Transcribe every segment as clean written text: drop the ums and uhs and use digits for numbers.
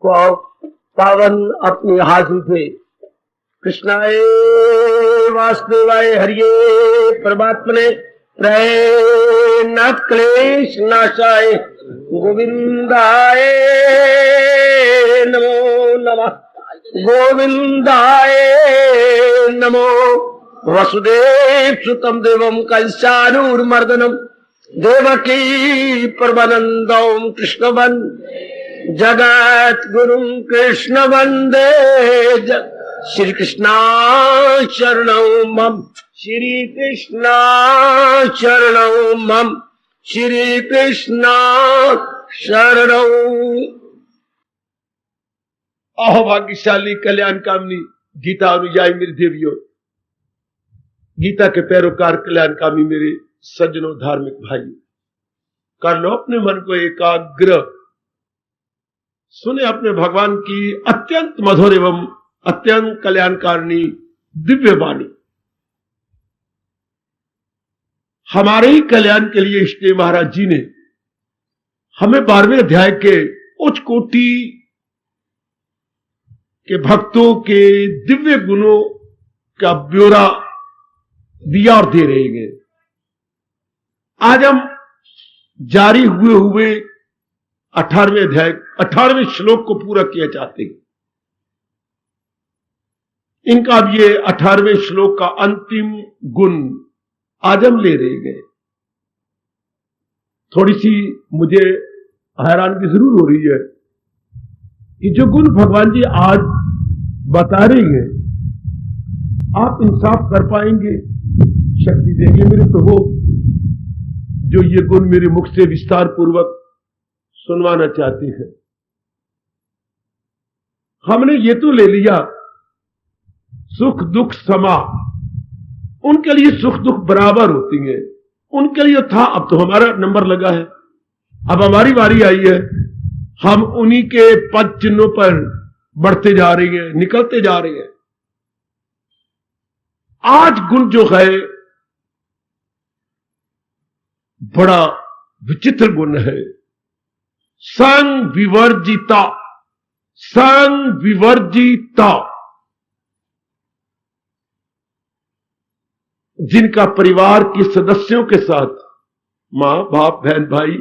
पावन अपने हाथ उठे। कृष्णाय वासुदेवाय हरिये परमात्मने प्रणत क्लेश नाशाय गोविंदाय नमो नमः। गोविंदाय नमो। वसुदेव सुतम देवम कंसानुर्मर्दनम देवकी परमानंदम कृष्ण जगत गुरुं कृष्ण वंदे। श्री कृष्णा शरणं मम। श्री कृष्णा शरणं मम। श्री कृष्णा शरणं। अहो भाग्यशाली कल्याण कामनी गीता अनुयायी मेरी देवियों, गीता के पैरोकार कल्याणकामी मेरे सज्जनों, धार्मिक भाई, कर लो अपने मन को एकाग्र, सुने अपने भगवान की अत्यंत मधुर एवं अत्यंत कल्याणकारिणी दिव्य वाणी। हमारे ही कल्याण के लिए इष्टदेव महाराज जी ने हमें 12वें अध्याय के उच्च कोटि के भक्तों के दिव्य गुणों का ब्यौरा दिया और दे रहे हैं। आज हम जारी हुए 18वें अध्याय 18वें श्लोक को पूरा किया चाहते हैं। इनका अब ये 18वें श्लोक का अंतिम गुण आज हम ले रहे हैं। थोड़ी सी मुझे हैरानगी जरूर हो रही है कि जो गुण भगवान जी आज बता रहे हैं, आप इंसाफ कर पाएंगे, शक्ति देंगे मेरे प्रभु, जो ये गुण मेरे मुख से विस्तार पूर्वक सुनवाना चाहती है। हमने ये तो ले लिया सुख दुख समा, उनके लिए सुख दुख बराबर होती है, उनके लिए था। अब तो हमारा नंबर लगा है, अब हमारी बारी आई है, हम उन्हीं के पद चिन्हों पर बढ़ते जा रहे हैं, निकलते जा रहे हैं। आज गुण जो है बड़ा विचित्र गुण है, संग विवर्जिता। संग विवर्जिता, जिनका परिवार के सदस्यों के साथ, मां बाप बहन भाई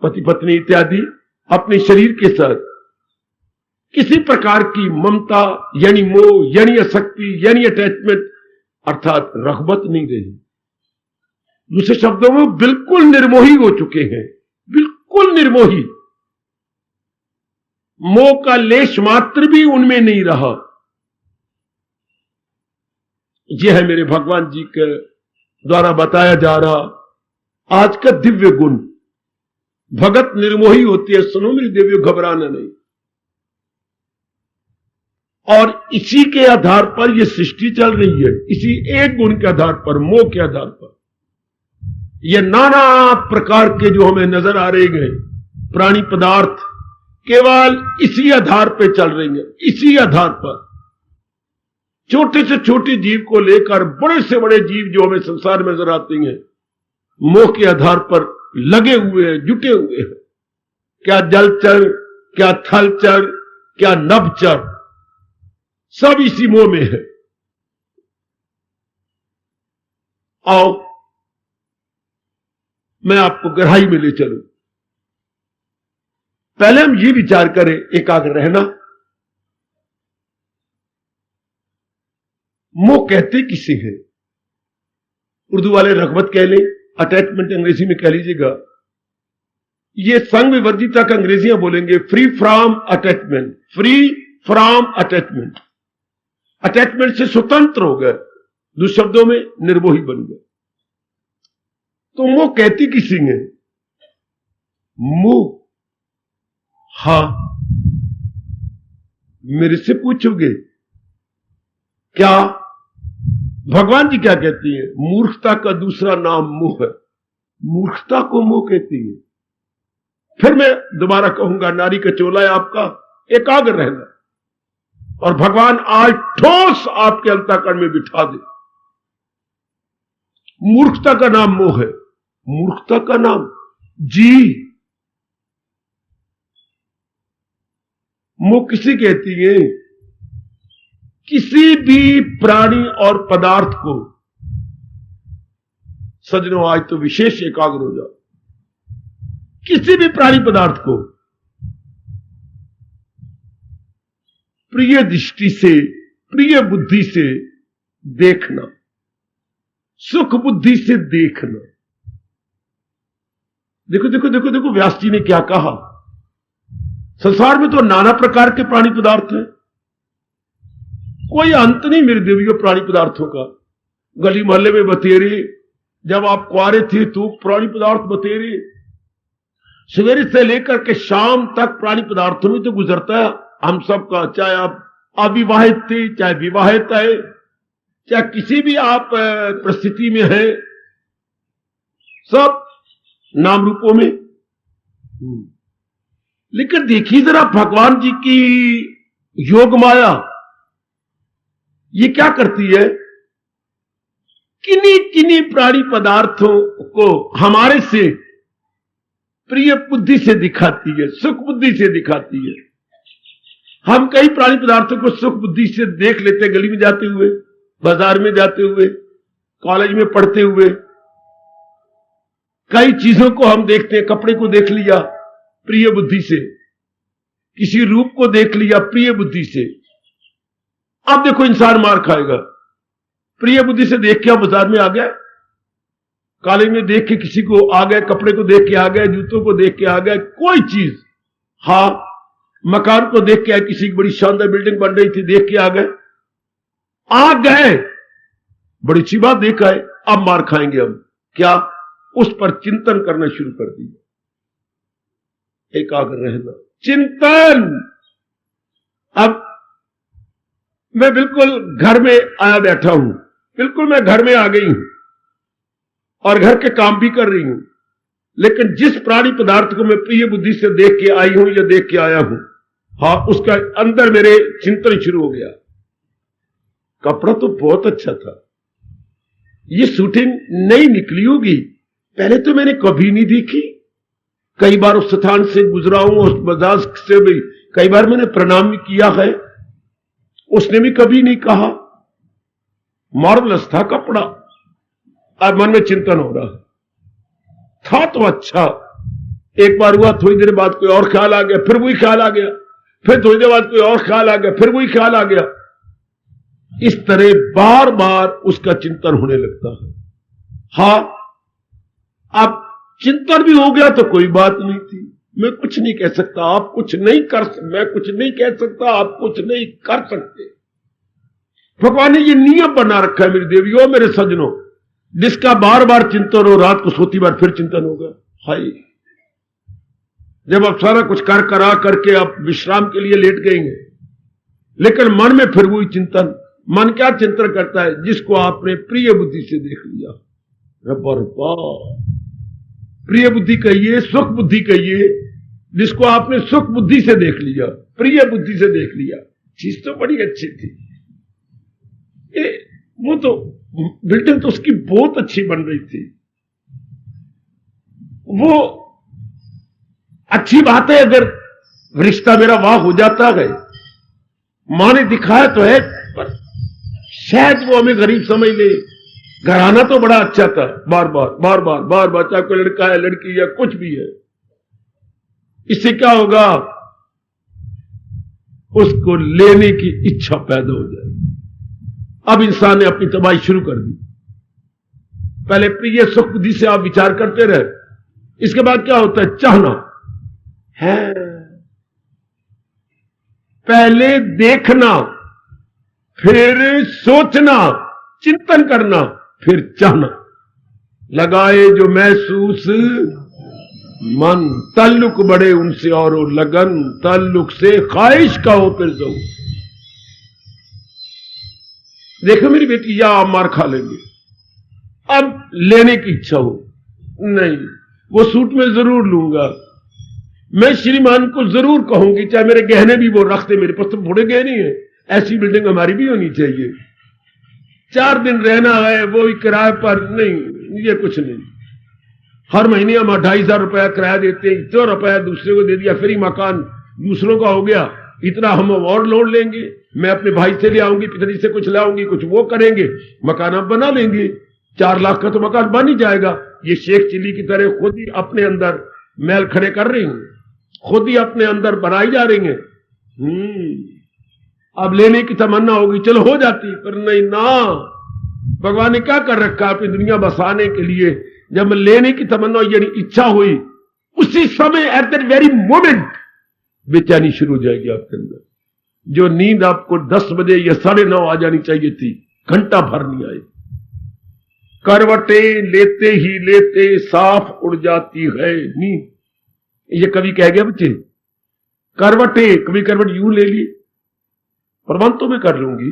पति पत्नी इत्यादि, अपने शरीर के साथ किसी प्रकार की ममता यानी मोह यानी आसक्ति यानी अटैचमेंट अर्थात रग़बत नहीं रही। दूसरे शब्दों में बिल्कुल निर्मोही हो चुके हैं, बिल्कुल निर्मोही। मोह का लेश मात्र भी उनमें नहीं रहा। यह है मेरे भगवान जी के द्वारा बताया जा रहा आज का दिव्य गुण। भगत निर्मोही होती है, सुनो मेरी देवियों, घबराना नहीं। और इसी के आधार पर यह सृष्टि चल रही है, इसी एक गुण के आधार पर, मोह के आधार पर। यह नाना प्रकार के जो हमें नजर आ रहे हैं प्राणी पदार्थ, केवल इसी आधार पर चल रही है, इसी आधार पर। छोटे से छोटे जीव को लेकर बड़े से बड़े जीव जो हमें संसार में नजर आते हैं, मोह के आधार पर लगे हुए हैं, जुटे हुए हैं। क्या जलचर, क्या थलचर, क्या नभचर, सब इसी मोह में है। आओ मैं आपको गहराई में ले चलूं। पहले हम ये विचार करें, एकाग्र रहना। मोह कहते किसे हैं? उर्दू वाले रग़बत कह लें, अटैचमेंट अंग्रेजी में कह लीजिएगा। ये संग विवर्जिता का अंग्रेजियां बोलेंगे free from attachment, free from attachment. Attachment से स्वतंत्र हो गए, दूसरे शब्दों में निर्मोही बन गए। तो मोह कहती किसी ने? मोह, हां, मेरे से पूछोगे क्या? भगवान जी क्या कहती है? मूर्खता का दूसरा नाम मोह है। मूर्खता को मोह कहती है। फिर मैं दोबारा कहूंगा, नारी का चोला है आपका, एकाग्र रहना। और भगवान आज ठोस आपके अंतःकरण में बिठा दे। मूर्खता का नाम मोह है, मूर्खता का नाम जी। मुख किसी कहती है? किसी भी प्राणी और पदार्थ को, सज्जनों आज तो विशेष एकाग्र हो जाओ, किसी भी प्राणी पदार्थ को प्रिय दृष्टि से, प्रिय बुद्धि से देखना, सुख बुद्धि से देखना। देखो देखो देखो देखो, व्यास जी ने क्या कहा। संसार में तो नाना प्रकार के प्राणी पदार्थ हैं, कोई अंत नहीं मेरे देवियों प्राणी पदार्थों का। गली मोहल्ले में बतेरे, जब आप कुआरे थे तो प्राणी पदार्थ बतेरे, सवेरे से लेकर के शाम तक प्राणी पदार्थों में तो गुजरता है हम सबका। चाहे आप अविवाहित थे, चाहे विवाहित है, चाहे किसी भी आप परिस्थिति में है, सब नाम रूपों में। लेकिन देखिए जरा भगवान जी की योग माया ये क्या करती है, किन्हीं किन्हीं प्राणी पदार्थों को हमारे से प्रिय बुद्धि से दिखाती है, सुख बुद्धि से दिखाती है। हम कई प्राणी पदार्थों को सुख बुद्धि से देख लेते हैं, गली में जाते हुए, बाजार में जाते हुए, कॉलेज में पढ़ते हुए। कई चीजों को हम देखते हैं, कपड़े को देख लिया प्रिय बुद्धि से, किसी रूप को देख लिया प्रिय बुद्धि से। अब देखो इंसान मार खाएगा, प्रिय बुद्धि से देख के आप बाजार में आ गए, कॉलेज में देख के किसी को आ गए, कपड़े को देख के आ गए, जूतों को देख के आ गए, कोई चीज, हाँ मकान को देख के आए, किसी की बड़ी शानदार बिल्डिंग बन रही थी, देख के आ गए, बड़ी अच्छी बात देखा है, अब मार खाएंगे हम। क्या? उस पर चिंतन करना शुरू कर दिया, एकाग्र रहना, चिंतन। अब मैं बिल्कुल घर में आया बैठा हूं, बिल्कुल मैं घर में आ गई हूं और घर के काम भी कर रही हूं, लेकिन जिस प्राणी पदार्थ को मैं प्रिय बुद्धि से देख के आई हूं या देख के आया हूं, हाँ उसका अंदर मेरे चिंतन शुरू हो गया। कपड़ा तो बहुत अच्छा था, ये शूटिंग नई निकली होगी, पहले तो मैंने कभी नहीं देखी। कई बार उस स्थान से गुजरा हूं, उस बाजार से भी कई बार मैंने प्रणाम भी किया है, उसने भी कभी नहीं कहा। मार्वलस था कपड़ा। अब मन में चिंतन हो रहा था तो अच्छा। एक बार हुआ, थोड़ी देर बाद कोई और ख्याल आ गया, फिर वही ख्याल आ गया, फिर थोड़ी देर बाद कोई और ख्याल आ गया, फिर वही ख्याल आ गया। इस तरह बार बार उसका चिंतन होने लगता है। हाँ, अब चिंतन भी हो गया तो कोई बात नहीं थी। मैं कुछ नहीं कह सकता, आप कुछ नहीं कर, मैं कुछ नहीं कह सकता, आप कुछ नहीं कर सकते। भगवान ने ये नियम बना रखा है मेरी देवियों, मेरे सज्जनों, जिसका बार बार चिंतन हो, रात को सोती बार फिर चिंतन होगा। हाय, जब आप सारा कुछ कर करा करके आप विश्राम के लिए लेट गएंगे, लेकिन मन में फिर वही चिंतन। मन क्या चिंतन करता है? जिसको आपने प्रिय बुद्धि से देख लिया। प्रिय बुद्धि कहिए, सुख बुद्धि कहिए, जिसको आपने सुख बुद्धि से देख लिया, प्रिय बुद्धि से देख लिया। चीज तो बड़ी अच्छी थी, वो तो बिल्डिंग तो उसकी बहुत अच्छी बन रही थी। वो अच्छी बात है, अगर रिश्ता मेरा वहां हो जाता है, मां ने दिखाया तो है, पर शायद वो हमें गरीब समझ ले। घराना तो बड़ा अच्छा था, बार बार बार बार बार बार, चाहे कोई लड़का है, लड़की है, कुछ भी है। इससे क्या होगा? उसको लेने की इच्छा पैदा हो जाएगी। अब इंसान ने अपनी तबाही शुरू कर दी। पहले प्रिय सुख बुद्धि से आप विचार करते रहे, इसके बाद क्या होता है? चाहना है, पहले देखना, फिर सोचना, चिंतन करना, फिर चाहना। लगाए जो महसूस मन, ताल्लुक बढ़े उनसे और लगन, ताल्लुक से ख्वाहिश का हो फिर जो। देखो मेरी बेटी, या आप मार खा लेंगे, अब लेने की इच्छा हो, नहीं वो सूट में जरूर लूंगा, मैं श्रीमान को जरूर कहूंगी, चाहे मेरे गहने भी वो रखते, मेरे पास तो बड़े गहने हैं, ऐसी बिल्डिंग हमारी भी होनी चाहिए। 4 दिन रहना है, वो भी किराए पर नहीं, ये कुछ नहीं। हर महीने हम 2500 रुपया किराया देते हैं, 100 रुपया दूसरे को दे दिया, फ्री मकान दूसरों का हो गया, इतना हम और लोड लेंगे, मैं अपने भाई से ले आऊंगी, पिताजी से कुछ लाऊंगी, कुछ वो करेंगे, मकान हम बना लेंगे, 4 लाख का तो मकान बन ही जाएगा। ये शेख चिल्ली की तरह खुद ही अपने अंदर महल खड़े कर रही हैं, खुद ही अपने अंदर बनाई जा रही हैं। अब लेने की तमन्ना होगी, चलो हो जाती, पर नहीं ना, भगवान ने क्या कर रखा अपनी दुनिया बसाने के लिए। जब लेने की तमन्ना यानी इच्छा हुई, उसी समय एट दैट वेरी मोमेंट बेचैनी शुरू हो जाएगी आपके अंदर। जो नींद आपको 10 बजे या 9:30 आ जानी चाहिए थी, घंटा भर नहीं आई। करवटे लेते ही लेते साफ उड़ जाती है नींद, ये कवि कह गया बच्चे। करवटे, कभी करवट यूं ले ली, प्रबंध तो मैं कर लूंगी,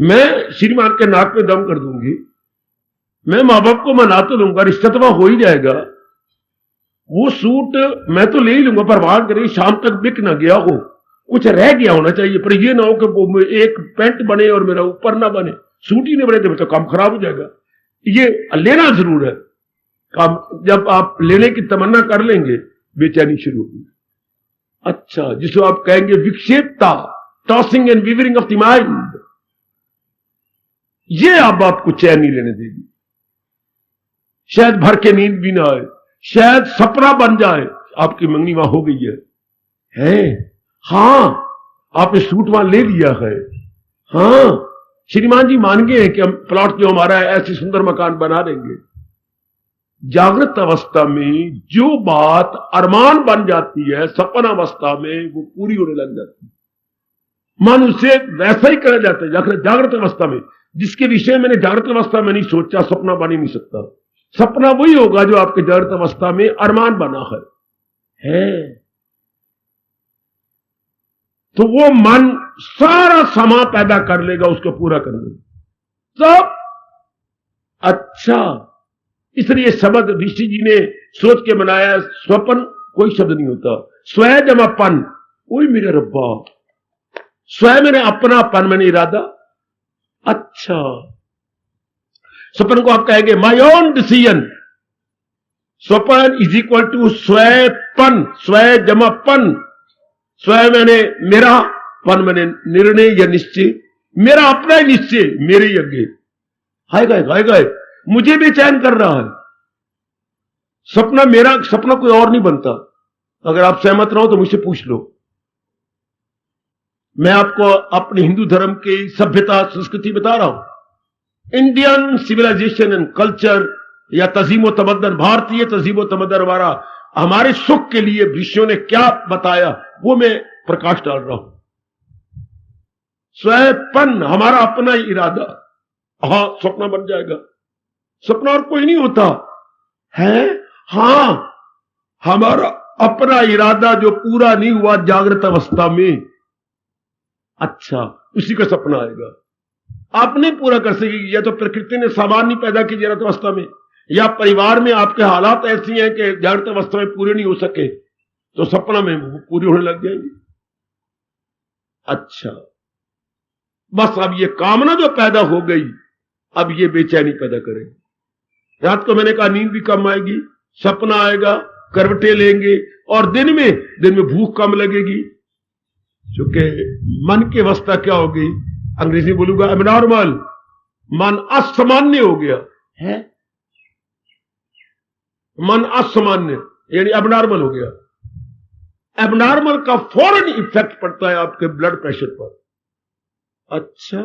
मैं श्रीमान के नाक पे दम कर दूंगी, मैं मां बाप को मना तो लूंगा, रिश्ता तो हो ही जाएगा, वो सूट मैं तो ले ही लूंगा, पर वहां करे शाम तक बिक ना गया हो, कुछ रह गया होना चाहिए, पर ये ना हो कि वो एक पैंट बने और मेरा ऊपर ना बने, सूट ही नहीं बने तो काम खराब हो जाएगा। ये लेना जरूर है। जब आप लेने की तमन्ना कर लेंगे, बेचैनी शुरू होगी। अच्छा, जिसको आप कहेंगे विक्षेपता, tossing and wavering of the mind, ये अब आपको चैन नहीं लेने देगी। शायद भर के नींद भी ना आए, शायद सपना बन जाए आपकी मंगनी वहां हो गई है? हां, आपने सूट वहां ले लिया है, हां, श्रीमान जी मान गए हैं कि हम प्लॉट जो हमारा है ऐसे सुंदर मकान बना देंगे। जागृत अवस्था में जो बात अरमान बन जाती है, सपना अवस्था में वो पूरी होने लग जाती है। मन उसे वैसा ही करा जाता है जागृत अवस्था में, जिसके विषय मैंने जागृत अवस्था में नहीं सोचा, सपना बन ही नहीं सकता। सपना वही होगा जो आपके जागृत अवस्था में अरमान बना है। तो वो मन सारा समा पैदा कर लेगा उसको पूरा करने सब। अच्छा, इसलिए शब्द ऋषि जी ने सोच के बनाया, स्वपन कोई शब्द नहीं होता, स्वयं जमापन, कोई मेरे रब्बा, स्वयं मेरे अपनापन मैंने इरादा। अच्छा, स्वपन को आप कहेंगे माई ओन डिसीजन, स्वपन इज इक्वल टू स्वयंपन, स्वयं जमापन, स्वयं मैंने मेरा, पन मैंने निर्णय या निश्चय, मेरा अपना ही निश्चय मेरे ही आगे। हाय गाय मुझे बेचैन कर रहा है, सपना मेरा, सपना कोई और नहीं बनता। अगर आप सहमत रहो तो मुझसे पूछ लो। मैं आपको अपने हिंदू धर्म की सभ्यता संस्कृति बता रहा हूं। इंडियन सिविलाइजेशन एंड कल्चर या तजीमो तमद्दन, भारतीय तजीमो तमद्दन हमारे सुख के लिए ऋषियों ने क्या बताया वो मैं प्रकाश डाल रहा हूं। स्वयंपन, हमारा अपना ही इरादा, हां सपना बन जाएगा, सपना और कोई नहीं होता है। हां, हमारा अपना इरादा जो पूरा नहीं हुआ जागृत अवस्था में, अच्छा उसी का सपना आएगा। आप नहीं पूरा कर सकेगी, या तो प्रकृति ने सामान नहीं पैदा की जागृत अवस्था में, या परिवार में आपके हालात ऐसी हैं कि जागृत अवस्था में पूरे नहीं हो सके तो सपना में पूरी होने लग जाएगी। अच्छा, बस अब ये कामना जो पैदा हो गई, अब ये बेचैनी पैदा करेगी। रात को मैंने कहा नींद भी कम आएगी, सपना आएगा, करवटे लेंगे, और दिन में भूख कम लगेगी, क्योंकि मन की अवस्था क्या हो गई, अंग्रेजी बोलूंगा एबनॉर्मल, मन असामान्य हो गया है। मन असामान्य यानी एबनॉर्मल हो गया। एबनॉर्मल का फौरन इफेक्ट पड़ता है आपके ब्लड प्रेशर पर। अच्छा,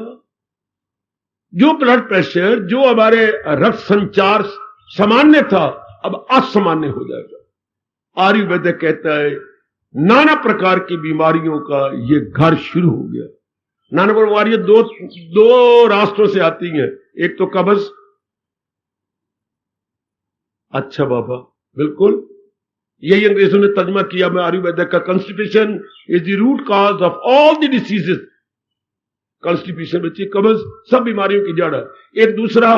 जो ब्लड प्रेशर, जो हमारे रक्त संचार सामान्य था, अब असामान्य हो जाएगा। आयुर्वेद कहता है नाना प्रकार की बीमारियों का ये घर शुरू हो गया। नाना बीमारियां दो रास्तों से आती हैं, एक तो कब्ज। अच्छा बाबा, बिल्कुल यही अंग्रेजों ने तर्जमा किया मैं आयुर्वेद का, constipation is the root cause of all the diseases. Constipation बच्चे, कब्ज सब बीमारियों की जड़ है। एक दूसरा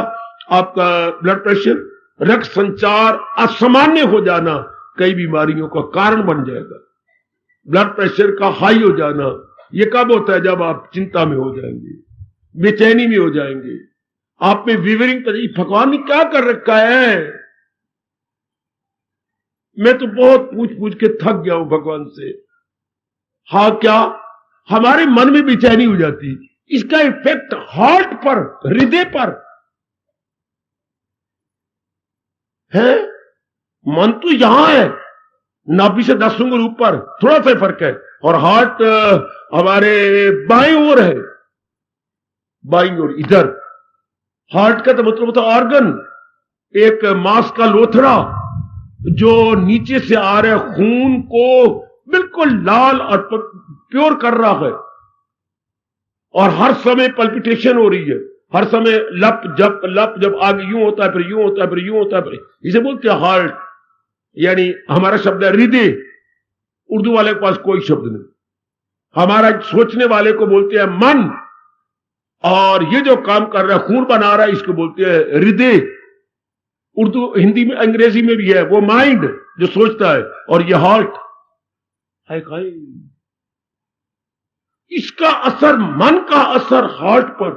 आपका ब्लड प्रेशर, रक्त संचार असामान्य हो जाना कई बीमारियों का कारण बन जाएगा। ब्लड प्रेशर का हाई हो जाना ये कब होता है, जब आप चिंता में हो जाएंगे, बेचैनी में हो जाएंगे, आप में विवरिंग। भगवान ने क्या कर रखा है, मैं तो बहुत पूछ पूछ के थक गया हूं भगवान से। हाँ, क्या हमारे मन में बेचैनी हो जाती, इसका इफेक्ट हार्ट पर, हृदय पर है। मन तो यहां है, नाभि से 10 उंगल ऊपर, थोड़ा सा फर्क है, और हार्ट हमारे बाएं ओर है, बाईं ओर इधर। हार्ट का तो मतलब होता है ऑर्गन, एक मांस का लोथड़ा जो नीचे से आ रहे खून को बिल्कुल लाल और प्योर कर रहा है, और हर समय पल्पिटेशन हो रही है, हर समय लप जब आगे यूं होता है, फिर यूं होता है, फिर यूं होता है, फिर इसे बोलते हैं हार्ट। यानी हमारा शब्द है हृदय, उर्दू वाले के पास कोई शब्द नहीं। हमारा सोचने वाले को बोलते हैं मन, और ये जो काम कर रहा है, खून बना रहा है, इसको बोलते हैं हृदय। उर्दू, हिंदी में, अंग्रेजी में भी है वो माइंड जो सोचता है, और ये हार्ट है। इसका असर, मन का असर हार्ट पर,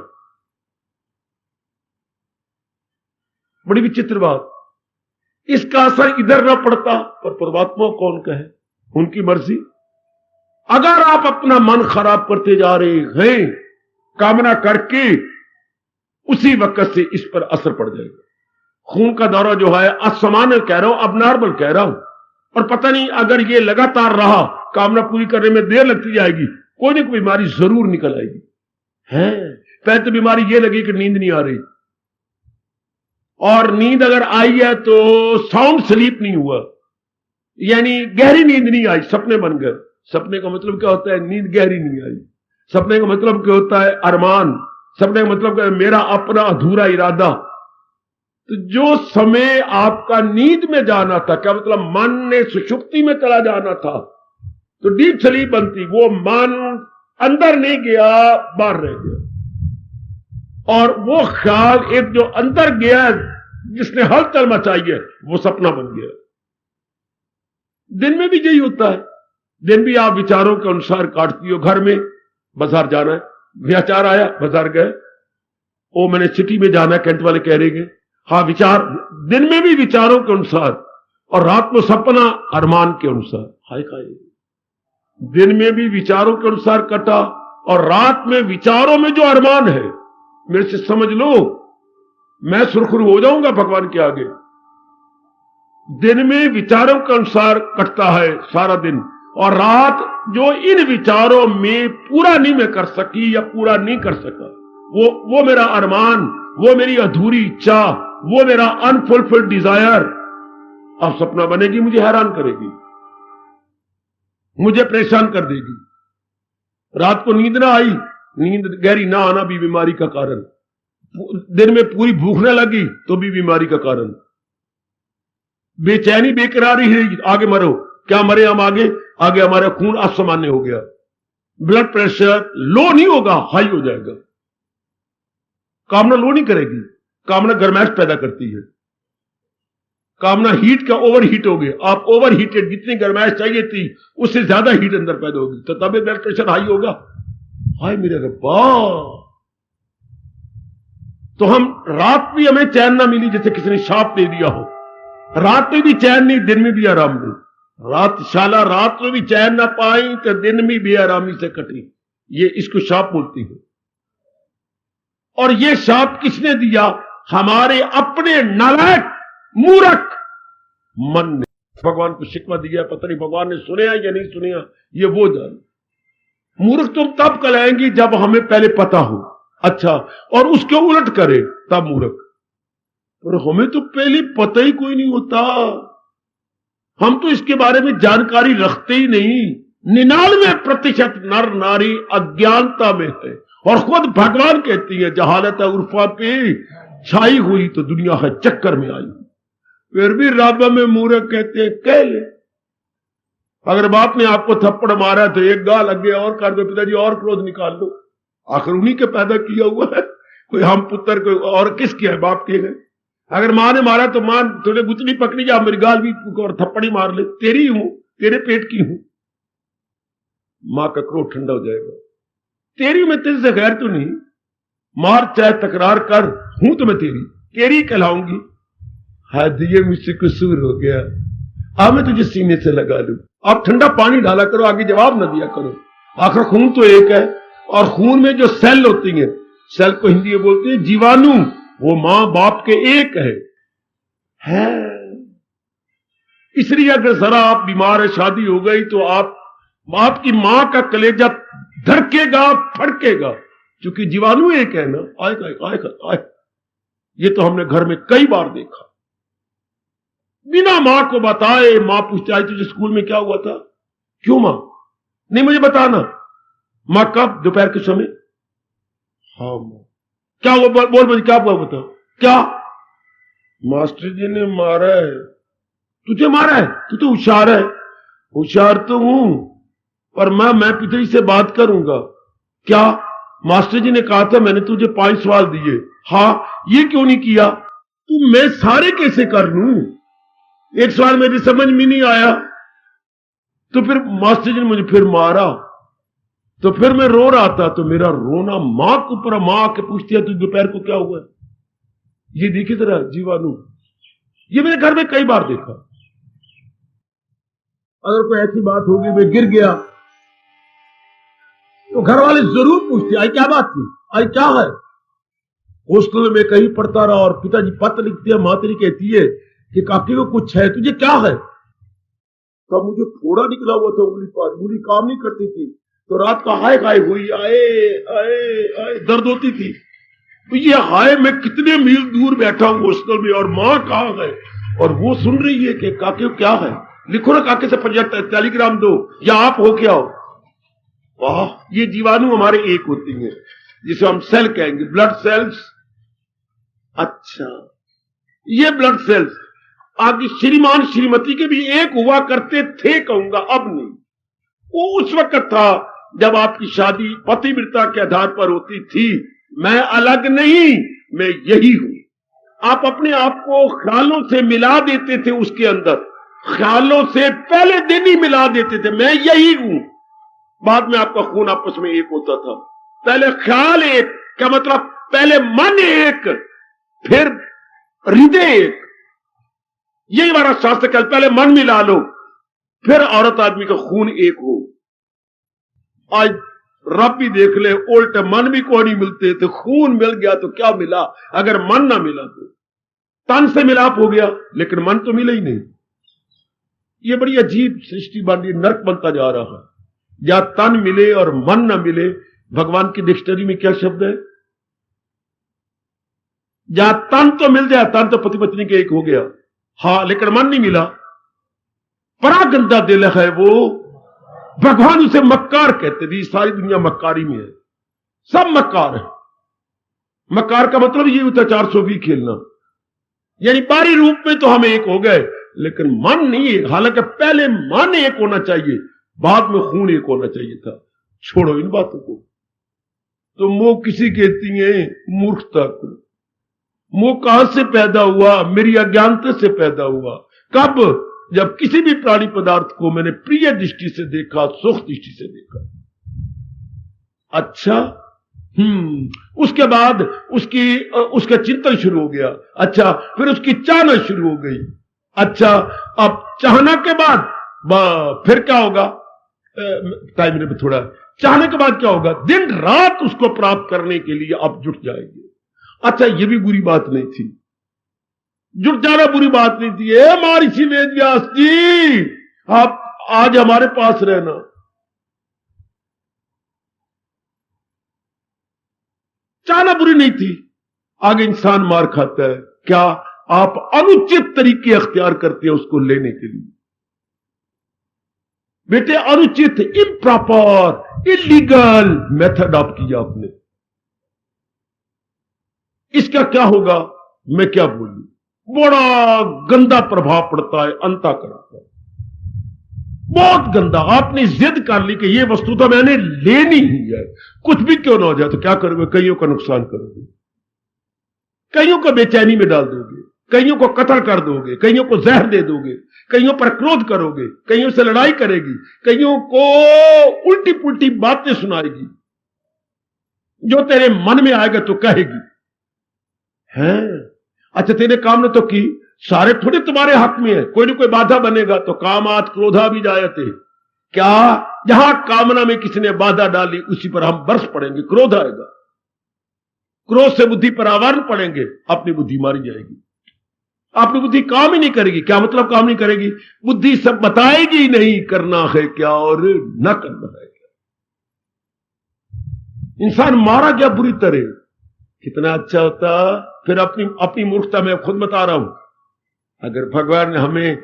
बड़ी विचित्र बात। इसका असर इधर ना पड़ता, पर परमात्मा कौन कहे, उनकी मर्जी। अगर आप अपना मन खराब करते जा रहे हैं कामना करके, उसी वक्त से इस पर असर पड़ जाएगा। खून का दौरा जो है, असामान्य कह रहा हूं, अब नॉर्मल कह रहा हूं, और पता नहीं अगर ये लगातार रहा, कामना पूरी करने में देर लगती जाएगी, कोई ना कोई बीमारी जरूर निकल आएगी। है पहले तो बीमारी ये लगी कि नींद नहीं आ रही, और नींद अगर आई है तो साउंड स्लीप नहीं हुआ, यानी गहरी नींद नहीं आई, सपने बन गए। सपने का मतलब क्या होता है? नींद गहरी नहीं आई। सपने का मतलब क्या होता है? अरमान। सपने का मतलब क्या है? मेरा अपना अधूरा इरादा। तो जो समय आपका नींद में जाना था, क्या मतलब मन ने सुषुप्ति में चला जाना था, तो डीप स्लीप बनती, वो मन अंदर नहीं गया, बाहर रह गया, और वो ख्याल एक जो अंदर गया, जिसने हलचल मचाई है, वो सपना बन गया। दिन में भी यही होता है। दिन भी आप विचारों के अनुसार काटती हो। घर में बाजार जाना है, विचार आया, बाजार गए, ओ मैंने सिटी में जाना है, कैंट वाले कह रहे हैं, हाँ विचार। दिन में भी विचारों के अनुसार, और रात को सपना अरमान के अनुसार। हाय खाए, दिन में भी विचारों के अनुसार कटा, और रात में विचारों में जो अरमान है, मेरे से समझ लो मैं सुरखरू हो जाऊंगा भगवान के आगे। दिन में विचारों के अनुसार कटता है सारा दिन, और रात जो इन विचारों में पूरा नहीं मैं कर सकी या पूरा नहीं कर सका, वो मेरा अरमान, वो मेरी अधूरी इच्छा, वो मेरा अनफुलफिल्ड डिजायर, अब सपना बनेगी, मुझे हैरान करेगी, मुझे परेशान कर देगी। रात को नींद ना आई, नींद गहरी ना आना भी बीमारी का कारण। दिन में पूरी भूख न लगी तो भी बीमारी का कारण। बेचैनी बेकरारी है, आगे मरो, क्या मरे हम आगे हमारा खून असामान्य हो गया, ब्लड प्रेशर लो नहीं होगा, हाई हो जाएगा। कामना लो नहीं करेगी, कामना गर्माइश पैदा करती है। कामना हीट का ओवर हीट हो गया, आप ओवर हीटेड, जितनी गर्माइश चाहिए थी उससे ज्यादा हीट अंदर पैदा होगी, तो तब ब्लड प्रेशर हाई होगा। हाय मेरे रब्बा, तो हम रात भी हमें चैन ना मिली, जैसे किसी ने शाप दे दिया हो। रात में भी चैन नहीं, दिन में भी आराम नहीं। रात में भी चैन ना पाई तो दिन में भी आरामी से कटी, ये इसको शाप बोलती है। और ये शाप किसने दिया? हमारे अपने नालायक मूर्ख मन ने भगवान को शिकवा दिया। पता नहीं भगवान ने सुने या नहीं सुने, ये वो जान। मूर्ख तुम तब कहलाएंगी जब हमें पहले पता हो, अच्छा, और उसके उलट करे तब मूर्ख। पर हमें तो पहले पता ही कोई नहीं होता, हम तो इसके बारे में जानकारी रखते ही नहीं। 99% नर नारी अज्ञानता में है, और खुद भगवान कहती है जहालत उर्फा पे छाई हुई तो दुनिया है चक्कर में आई। फिर भी रब में मूर्ख कहते हैं, कह ले। अगर बाप ने आपको थप्पड़ मारा तो एक गाल लग गया और कर दो, पिताजी और क्रोध निकाल लो, आखिर उन्हीं के पैदा किया हुआ है। कोई हम पुत्र कोई और किसके है? बाप के है। अगर मां ने मारा तो मां थोड़े गुचली पकड़ी जा, मेरी गाल भी और थप्पड़ी मार ले, तेरी हूं, तेरे पेट की हूं, मां का क्रोध ठंडा हो जाएगा। तेरी मैं तेरे से गैर तो नहीं, मार चाहे तकरार कर, हूं तो मैं तेरी कहलाऊंगी। हद, ये मुझसे कसूर हो गया, अब मैं तुझे सीने से लगा लूं, आप ठंडा पानी डाला करो, आगे जवाब न दिया करो। आखिर खून तो एक है, और खून में जो सेल होती हैं, सेल को हिंदी में बोलते हैं जीवाणु, वो मां बाप के एक है। इसलिए अगर जरा आप बीमार है, शादी हो गई, तो आपकी मां का कलेजा धड़केगा, फड़केगा, क्योंकि जीवाणु एक है ना। आए। ये तो हमने घर में कई बार देखा, बिना मां को बताए। मां पूछती आई तुझे स्कूल में क्या हुआ था? क्यों मां? नहीं मुझे बताना। मां कब? दोपहर के समय। हाँ मां। क्या हुआ? बोल मुझे क्या हुआ, बताओ क्या? मास्टर जी ने मारा है। तुझे मारा है? तू तो होशियार है। होशियार तो हूं, पर मैं पिताजी से बात करूंगा। क्या? मास्टर जी ने कहा था मैंने तुझे 5 सवाल दिए। हाँ, ये क्यों नहीं किया? तू मैं सारे कैसे कर लूं? एक सवाल मेरी समझ में नहीं आया, तो फिर मास्टर जी ने मुझे फिर मारा, तो फिर मैं रो रहा था, तो मेरा रोना मां के ऊपर। मां आके पूछती है तू दोपहर को क्या हुआ? ये देखिए जरा जीवाणु, ये मेरे घर में कई बार देखा। अगर कोई ऐसी बात होगी मैं गिर गया, तो घर वाले जरूर पूछते आई क्या बात थी, आई क्या है। हॉस्टल में कहीं पढ़ता रहा, और पिताजी पत्र लिखते हैं, मातरी कहती है कि काकी को कुछ है, तुझे क्या है? तब मुझे फोड़ा निकला हुआ था उंगली पर, उंगली काम नहीं करती थी, तो रात का हाय हाय हुई, आए आए आए दर्द होती थी। तो ये हाय, मैं कितने मील दूर बैठा हूं हॉस्टल में, और मां कहां है, और वो सुन रही है कि काके को क्या है। लिखो ना काके से टेलीग्राम दो, या आप हो क्या हो। वाह, ये जीवाणु हमारे एक होती हैं, जिसे हम सेल कहेंगे, ब्लड सेल्स। अच्छा, ये ब्लड सेल्स आगे श्रीमान श्रीमती के भी एक हुआ करते थे, कहूंगा अब नहीं। वो उस वक्त था जब आपकी शादी पतिव्रता के आधार पर होती थी। मैं अलग नहीं, मैं यही हूं। आप अपने आप को ख्यालों से मिला देते थे, उसके अंदर ख्यालों से पहले दिन ही मिला देते थे, मैं यही हूं। बाद में आपका खून आपस में एक होता था। पहले ख्याल एक, क्या मतलब? पहले मन एक, फिर हृदय एक। यही हमारा शास्त्र कहता, पहले मन मिला लो, फिर औरत आदमी का खून एक हो। आज रब भी देख ले, उल्टे मन भी को नहीं मिलते, तो खून मिल गया तो क्या मिला? अगर मन ना मिला तो तन से मिलाप हो गया, लेकिन मन तो मिला ही नहीं। ये बड़ी अजीब सृष्टि बन रही, नर्क बनता जा रहा है। या तन मिले और मन ना मिले। भगवान की डिक्शनरी में क्या शब्द है? या तन तो मिल जाए, तन तो पति पत्नी के एक हो गया, हाँ, लेकिन मन नहीं मिला। बड़ा गंदा दिल है वो। भगवान उसे मक्कार कहते थे। सारी दुनिया मक्कारी में है, सब मक्कार है। मक्कार का मतलब ये होता है 420 खेलना, यानी बाहरी रूप में तो हम एक हो गए, लेकिन मन नहीं है। हालांकि पहले मन एक होना चाहिए, बाद में खून एक होना चाहिए था। छोड़ो इन बातों को। तो मोह किसी कहती है? मूर्खता को। मोह कहां से पैदा हुआ? मेरी अज्ञानता से पैदा हुआ। कब? जब किसी भी प्राणी पदार्थ को मैंने प्रिय दृष्टि से देखा, सुख दृष्टि से देखा। अच्छा, उसके बाद उसका चिंतन शुरू हो गया। अच्छा, फिर उसकी चाहना शुरू हो गई। अच्छा, अब चाहना के बाद फिर क्या होगा? टाइम में थोड़ा चाहने के बाद क्या होगा? दिन रात उसको प्राप्त करने के लिए अब जुट जाएंगे। अच्छा, ये भी बुरी बात नहीं थी, जुट जाना बुरी बात नहीं थी। महर्षि वेदव्यास जी, आप आज हमारे पास रहना। चाहना बुरी नहीं थी। आगे इंसान मार खाता है। क्या? आप अनुचित तरीके अख्तियार करते हैं उसको लेने के लिए। बेटे, अनुचित, इम्प्रॉपर, इलीगल मेथड आप किया आपने। इसका क्या होगा? मैं क्या बोलूं? बड़ा गंदा प्रभाव पड़ता है अंतःकरण पर, बहुत गंदा। आपने जिद कर ली कि ये वस्तु तो मैंने लेनी ही है, कुछ भी क्यों ना हो जाए। तो क्या करोगे? कईयों का नुकसान करोगे, कईयों को बेचैनी में डाल दोगे, कईयों को कत्ल कर दोगे, कईयों को जहर दे दोगे, कईयों पर क्रोध करोगे, कईयों से लड़ाई करेगी, कईयों को उल्टी पुल्टी बातें सुनाएगी, जो तेरे मन में आएगा तो कहेगी। हैं? अच्छा, तेरे काम ने तो की, सारे थोड़े तुम्हारे हक में है, कोई ना कोई बाधा बनेगा। तो कामात क्रोधा भी जायते, क्या जहां कामना में किसी ने बाधा डाली उसी पर हम बरस पड़ेंगे, क्रोध आएगा। क्रोध से बुद्धि पर आवरण पड़ेंगे, अपनी बुद्धि मारी जाएगी, अपनी बुद्धि काम ही नहीं करेगी। क्या मतलब काम नहीं करेगी? बुद्धि सब बताएगी नहीं करना है क्या और न करना है क्या। इंसान मारा गया बुरी तरह, कितना अच्छा होता। फिर अपनी मूर्खता मैं खुद बता रहा हूं, अगर भगवान ने हमें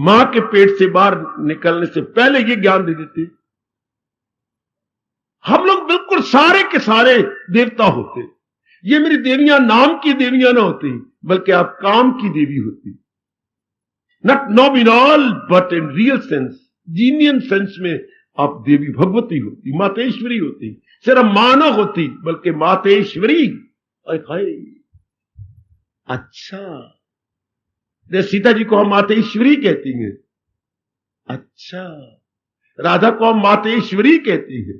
मां के पेट से बाहर निकलने से पहले ये ज्ञान दे देते, हम लोग बिल्कुल सारे के सारे देवता होते। ये मेरी देवियां नाम की देवियां ना होती, बल्कि आप काम की देवी होती। Not nominal but in real sense, जीनियन sense में आप देवी भगवती होती, मातेश्वरी होती। सिर्फ मां ना होती बल्कि मातेश्वरी। अच्छा, सीता जी को हम मातेश्वरी कहती हैं। अच्छा, राधा को हम मातेश्वरी कहती है।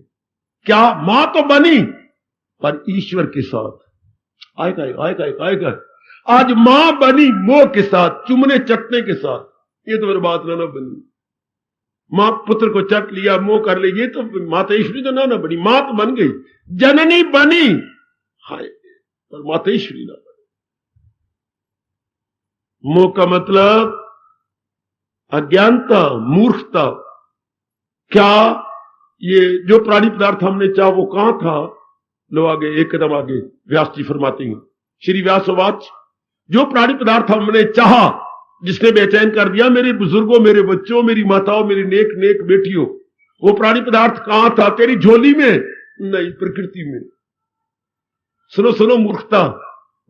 क्या मां तो बनी पर ईश्वर के साथ। आएगा आज मां बनी मोह के साथ, चुमने चटने के साथ। ये तो मेरी बात ना बनी। मां पुत्र को चट लिया, मोह कर ले, ये तो मातेश्वरी तो ना बनी। मां तो बन गई, जननी बनी, हाय, पर मातेश्वरी ना बनी। मोह का मतलब अज्ञानता, मूर्खता। क्या ये जो प्राणी पदार्थ हमने चाहा वो कहां था? लो आगे, एक कदम आगे व्यास जी फरमाते हैं, श्री व्यासवाच, जो प्राणी पदार्थ हमने चाहा, जिसने बेचैन कर दिया मेरे बुजुर्गों, मेरे बच्चों, मेरी माताओं, मेरी नेक नेक बेटियों, वो प्राणी पदार्थ कहां था? तेरी झोली में नहीं, प्रकृति में। सुनो सुनो मूर्खता,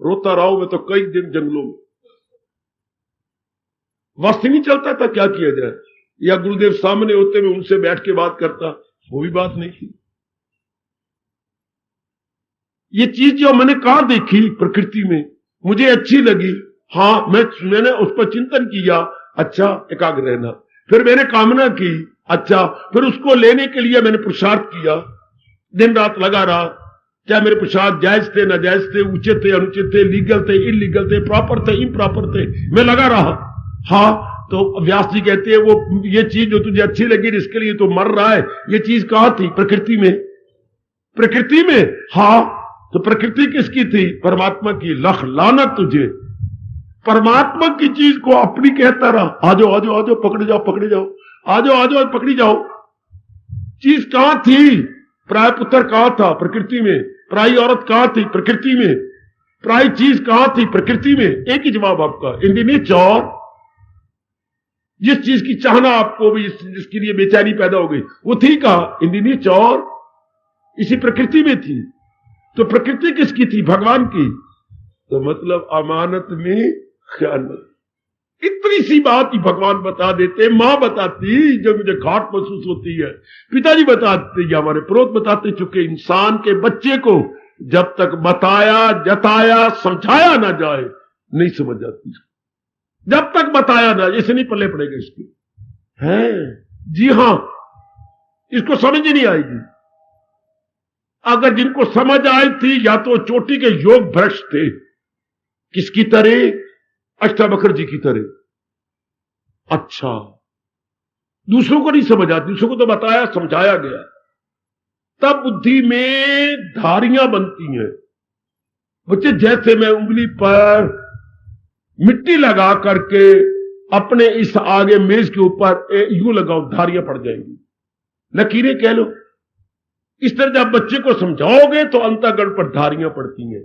रोता रहा हूं मैं तो कई दिन जंगलों में, वास्तव नहीं चलता था क्या किया जाए। या गुरुदेव सामने होते मैं उनसे बैठ के बात करता, वो भी बात नहीं थी। ये चीज जो मैंने कहां देखी? प्रकृति में, मुझे अच्छी लगी, हाँ मैंने उस पर चिंतन किया, अच्छा एकाग्र रहना। फिर मैंने कामना की, अच्छा, फिर उसको लेने के लिए मैंने पुरुषार्थ किया, दिन रात लगा रहा। चाहे मेरे पुरुषार्थ जायज थे, नाजायज थे, उचित थे, अनुचित थे, लीगल थे, इलीगल थे, प्रॉपर थे, इम्प्रॉपर थे, मैं लगा रहा। हाँ, तो व्यास जी कहते हैं वो ये चीज जो तुझे अच्छी लगी इसके लिए तो मर रहा है, ये चीज कहां थी? प्रकृति में। प्रकृति में, हाँ, तो प्रकृति किसकी थी? परमात्मा की। लख लानत तुझे, परमात्मा की चीज को अपनी कहता रहा। आ जाओ आ जाओ आ जाओ, पकड़े जाओ पकड़े जाओ, आ जाओ आ जाओ पकड़ी जाओ। चीज कहां थी? प्राय पुत्र कहां था? प्रकृति में। प्राय औरत कहां थी? प्रकृति में। प्राय चीज कहां थी? प्रकृति में। एक ही जवाब आपका, इन द नेचर। जिस चीज की चाहना आपको भी, जिसके लिए बेचैनी पैदा हो गई, वो थी कहां? इन द नेचर, इसी प्रकृति में थी। तो प्रकृति किसकी थी? भगवान की। तो मतलब अमानत में खयानत। इतनी सी बात ही भगवान बता देते, मां बताती जो मुझे घाट महसूस होती है, पिताजी बताते या हमारे पुरोहित बताते चुके, इंसान के बच्चे को जब तक बताया, जताया, समझाया ना जाए नहीं समझ जाती। जब तक बताया ना, इसे नहीं पल्ले पड़ेगा इसके, है जी हाँ, इसको समझ ही नहीं आएगी। अगर जिनको समझ आई थी, या तो चोटी के योग भ्रष्ट थे, किसकी तरह? अष्टावक्र जी की तरह। अच्छा, दूसरों को नहीं समझ आती, दूसरों को तो बताया, समझाया गया, तब बुद्धि में धारियां बनती हैं। बच्चे, जैसे मैं उंगली पर मिट्टी लगा करके अपने इस आगे मेज के ऊपर यूं लगाऊं, धारियां पड़ जाएंगी, लकीरें कह लो। इस तरह जब बच्चे को समझाओगे तो अंतःकरण पर धारियां पड़ती हैं।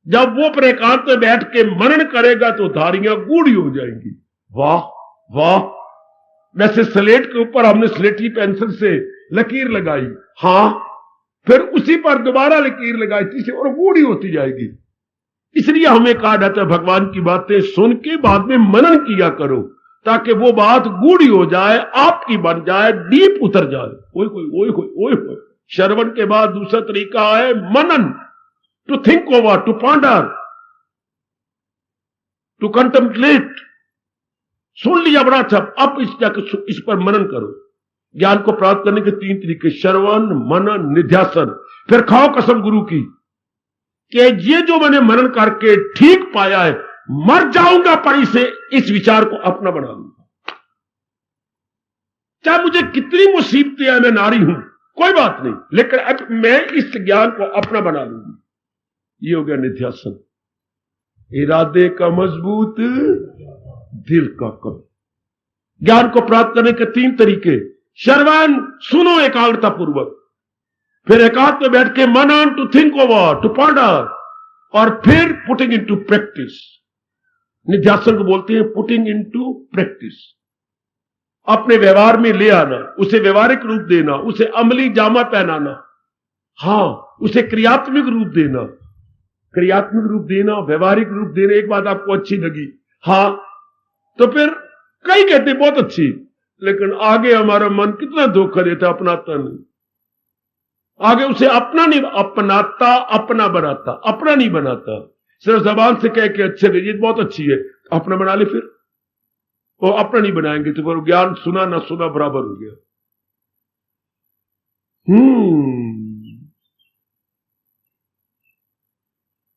जब वो पर एकांत में बैठ के मनन करेगा तो धारियां गूढ़ी हो जाएंगी। वाह वाह, वैसे स्लेट के ऊपर हमने स्लेटी पेंसिल से लकीर लगाई, हाँ, फिर उसी पर दोबारा लकीर लगाई, तीसरी और गूढ़ी होती जाएगी। इसलिए हमें कहा जाता है भगवान की बातें सुन के बाद में मनन किया करो, ताकि वो बात गूढ़ी हो जाए, आपकी बन जाए, डीप उतर जाए। ओए कोई ओए कोई ओए कोई। श्रवण के बाद दूसरा तरीका है मनन, to think over, to ponder, to contemplate. सुन लिया बड़ा अच्छा, अब इस पर मनन करो। ज्ञान को प्राप्त करने के 3 तरीके, श्रवण, मनन, निध्यासन। फिर खाओ कसम गुरु की कि ये जो मैंने मनन करके ठीक पाया है, मर जाऊंगा पर इस विचार को अपना बना लूंगा। चाहे मुझे कितनी मुसीबतें हैं, मैं नारी हूं, कोई बात नहीं, लेकिन अब मैं इस ज्ञान को अपना बना लूंगी। ये हो गया निध्यासन। इरादे का मजबूत, दिल का कम। ज्ञान को प्राप्त करने के 3 तरीके। श्रवण, सुनो एकाग्रता पूर्वक, फिर एकांत में बैठ के मनन, to think over, to ponder, और फिर पुटिंग इनटू प्रैक्टिस। निध्यासन को बोलते हैं पुटिंग इनटू प्रैक्टिस। अपने व्यवहार में ले आना, उसे व्यवहारिक रूप देना, उसे अमली जामा पहनाना, हां, उसे क्रियात्मक रूप देना। क्रियात्मक रूप देना, व्यवहारिक रूप देना। एक बात आपको अच्छी लगी, हां, तो फिर कई कहते बहुत अच्छी, लेकिन आगे हमारा मन कितना धोखा देता, अपनाता नहीं। आगे उसे अपना नहीं अपनाता, अपना बनाता, अपना नहीं बनाता। सिर्फ जबान से कह के अच्छे ये बहुत अच्छी है, अपना बना ले, फिर वो अपना नहीं बनाएंगे तो फिर ज्ञान सुना ना सुना बराबर हो गया।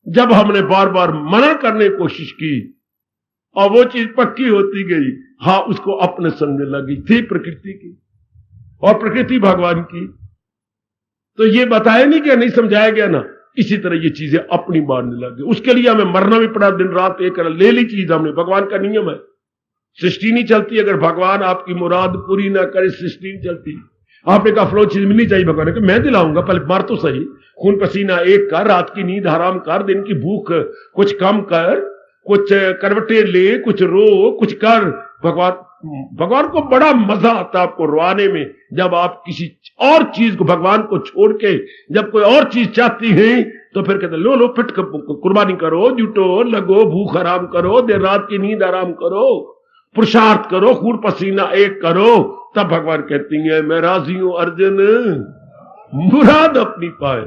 जब हमने बार बार मनन करने की कोशिश की और वो चीज पक्की होती गई, हां, उसको अपने समझने लगी थी प्रकृति की और प्रकृति भगवान की। तो ये बताया नहीं कि नहीं समझाया गया ना, इसी तरह ये चीजें अपनी मानने लगी। उसके लिए हमें मरना भी पड़ा, दिन रात एक ले ली चीज हमने। भगवान का नियम है, सृष्टि नहीं चलती अगर भगवान आपकी मुराद पूरी ना करे, सृष्टि नहीं चलती। आपने कहा फलो चीज मिलनी चाहिए, भगवान ने कहा मैं दिलाऊंगा, पहले मर तो सही, खून पसीना एक कर, रात की नींद हराम कर, दिन की भूख कुछ कम कर, कुछ करवटे ले, कुछ रो, कुछ कर। भगवान को बड़ा मजा आता है आपको रोवाने में, जब आप किसी और चीज को, भगवान को छोड़ के जब कोई और चीज चाहती हैं, तो फिर कहते लो पिट कुर्बानी करो, जुटो, लगो, भूख आराम करो, देर रात की नींद आराम करो, पुरुषार्थ करो, खून पसीना एक करो। तब भगवान कहती है मैं राजी हूं अर्जुन, मुराद अपनी पाए।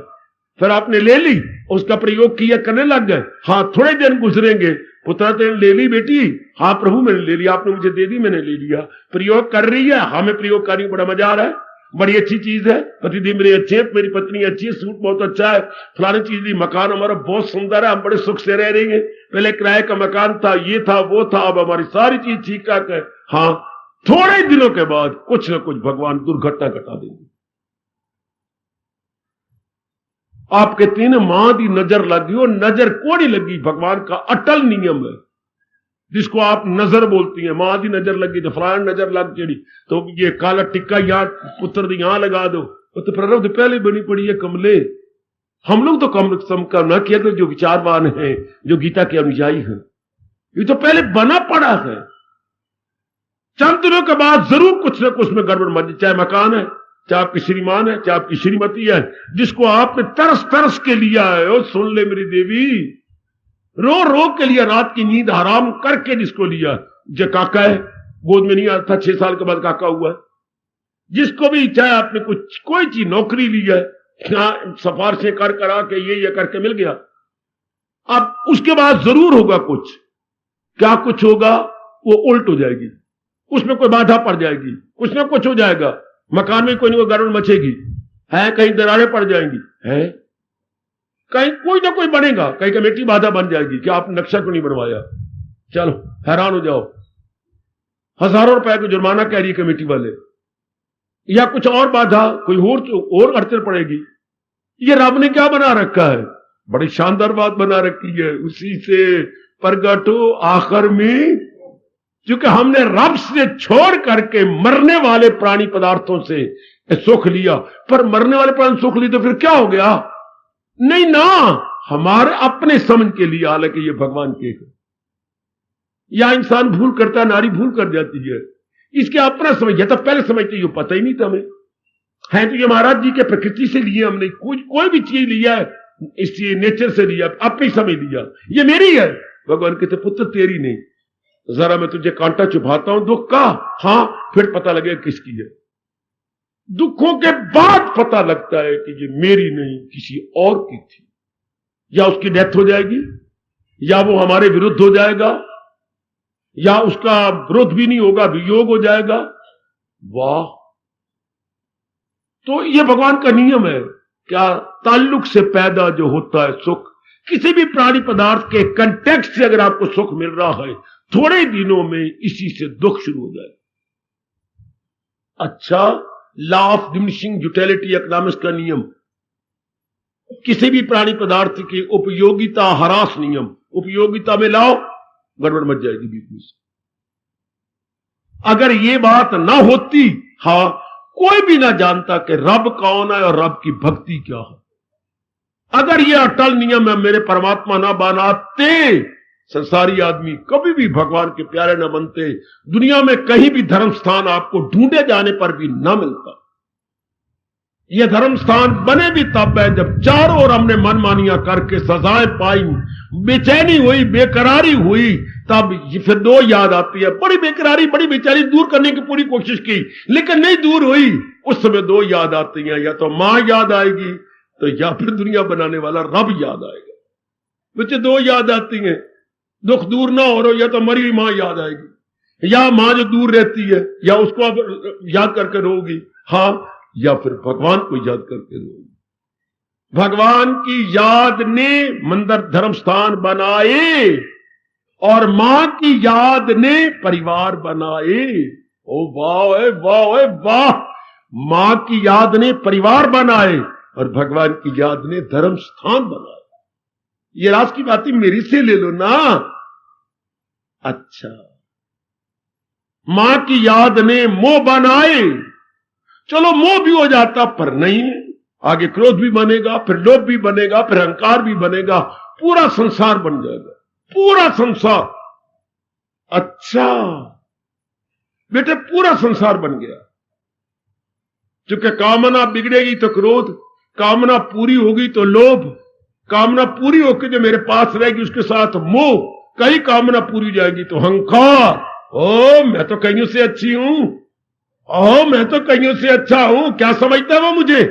फिर आपने ले ली, उसका प्रयोग किया, करने लग गए। हाँ, थोड़े दिन गुजरेंगे, पुत्र तेरे ले ली बेटी, हाँ प्रभु मैंने ले लिया, आपने मुझे दे दी, मैंने ले लिया। प्रयोग कर रही है, हाँ मैं प्रयोग कर रही हूं, बड़ा मजा आ रहा है, बड़ी अच्छी चीज है, पतिदेव मेरे अच्छे हैं, मेरी पत्नी अच्छी है, सूट बहुत अच्छा है, फलानी चीज दी, मकान हमारा बहुत सुंदर है, हम बड़े सुख से रह रहे हैं, पहले किराए का मकान था, ये था वो था, अब हमारी सारी चीज ठीक ठाक है। हाँ, थोड़े दिनों के बाद कुछ ना कुछ भगवान दुर्घटना घटा देंगे। आप कहते हैं ना मां दी नजर लगी, वो नजर को नहीं लगी, भगवान का अटल नियम है, जिसको आप नजर बोलती हैं। मां दी नजर लगी तो फलान नजर लग चढ़ी, तो ये काला टिक्का यहां पुत्र दी यहां लगा दो, तो प्रारब्ध पहले बनी पड़ी है कमले। हम लोग तो कम ना किया, तो जो विचारवान है, जो गीता के अनुयायी हैं, ये तो पहले बना पड़ा है। चंद दिनों के बाद जरूर कुछ ना कुछ में गड़बड़ मच, चाहे मकान है, चाहे आपकी श्रीमान है, चाहे आपकी श्रीमती है, जिसको आपने तरस तरस के लिया है, ओ सुन ले मेरी देवी, रो रो के लिया, रात की नींद हराम करके जिसको लिया, जो काका है, गोद में नहीं आता था, 6 साल के बाद काका हुआ है, जिसको भी चाहे आपने कुछ कोई चीज नौकरी ली है, सिफारिशें कर करा के ये करके मिल गया, अब उसके बाद जरूर होगा कुछ। क्या कुछ होगा? वो उल्ट हो जाएगी, उसमें कोई बाधा पड़ जाएगी, कुछ ना कुछ हो जाएगा, मकान में कोई ना कोई गड़बड़ मचेगी है, कहीं दरारें पड़ जाएंगी है, कहीं कोई ना कोई बनेगा, कहीं कमेटी बाधा बन जाएगी कि आपने नक्शा क्यों नहीं बनवाया, चलो हैरान हो जाओ, हजारों रुपए का जुर्माना कह रही है कमेटी वाले, या कुछ और बाधा, कोई और अड़चन पड़ेगी। ये रब ने क्या बना रखा है? बड़ी शानदार बात बना रखी है, उसी से प्रगट हो आखिर में, क्योंकि हमने रब से छोड़ करके मरने वाले प्राणी पदार्थों से सुख लिया, पर मरने वाले प्राणी सुख लिए तो फिर क्या हो गया? नहीं ना, हमारे अपने समझ के लिए, हालांकि ये भगवान के, या इंसान भूल करता है, नारी भूल कर जाती है, इसके अपना समझ, या तो पहले समझते ये पता ही नहीं था हमें, है तो ये महाराज जी के प्रकृति से लिए हमने, कोई भी चीज लिया है, इसलिए नेचर से लिया, अपनी समझ लिया, ये मेरी है। भगवान कहते पुत्र तेरी नहीं, जरा मैं तुझे कांटा चुभाता हूं दुख का, हाँ फिर पता लगेगा किसकी है। दुखों के बाद पता लगता है कि ये मेरी नहीं, किसी और की थी, या उसकी डेथ हो जाएगी, या वो हमारे विरुद्ध हो जाएगा, या उसका विरोध भी नहीं होगा, वियोग हो जाएगा। वाह, तो ये भगवान का नियम है। क्या ताल्लुक से पैदा जो होता है सुख, किसी भी प्राणी पदार्थ के कंटेक्स्ट से अगर आपको सुख मिल रहा है, थोड़े दिनों में इसी से दुख शुरू हो जाए। अच्छा, law of diminishing utility economics का नियम, किसी भी प्राणी पदार्थ की उपयोगिता ह्रास नियम, उपयोगिता में लाओ गड़बड़ मच जाएगी बीच में से। अगर ये बात ना होती, हाँ, कोई भी ना जानता कि रब कौन है और रब की भक्ति क्या है। अगर ये अटल नियम है मेरे परमात्मा ना बनाते, संसारी आदमी कभी भी भगवान के प्यारे न बनते, दुनिया में कहीं भी धर्म स्थान आपको ढूंढे जाने पर भी ना मिलता। ये धर्म स्थान बने भी तब है जब चारों ओर हमने मनमानियां करके सजाएं पाई, बेचैनी हुई, बेकरारी हुई, तब फिर दो याद आती है। बड़ी बेकरारी, बड़ी बेचैनी दूर करने की पूरी कोशिश की, लेकिन नहीं दूर हुई। उस समय दो याद आती हैं, या तो मां याद आएगी, तो या फिर दुनिया बनाने वाला रब याद आएगा। बच्चे दो याद आती हैं, दुख दूर ना हो रहा, या तो मरी हुई मां याद आएगी, या मां जो दूर रहती है, या उसको आप याद करके रोगी, हाँ, या फिर भगवान को याद करके रोगी। भगवान की याद ने मंदिर धर्म स्थान बनाए और मां की याद ने परिवार बनाए। ओ वाह वाह वाह, मां की याद ने परिवार बनाए और भगवान की याद ने धर्म स्थान बनाए। ये राज की बातें मेरी से ले लो ना। अच्छा, मां की याद ने मोह बनाए, चलो मोह भी हो जाता, पर नहीं, आगे क्रोध भी बनेगा, फिर लोभ भी बनेगा, फिर अहंकार भी बनेगा, पूरा संसार बन जाएगा, पूरा संसार। अच्छा बेटे, पूरा संसार बन गया। क्योंकि कामना बिगड़ेगी तो क्रोध, कामना पूरी होगी तो लोभ, कामना पूरी होकर जो मेरे पास रहेगी उसके साथ मोह, कई कामना पूरी हो जाएगी तो अहंकार। ओ मैं तो कईयों से अच्छी हूं, ओ मैं तो कईयों से अच्छा हूं, क्या समझता है वो मुझे।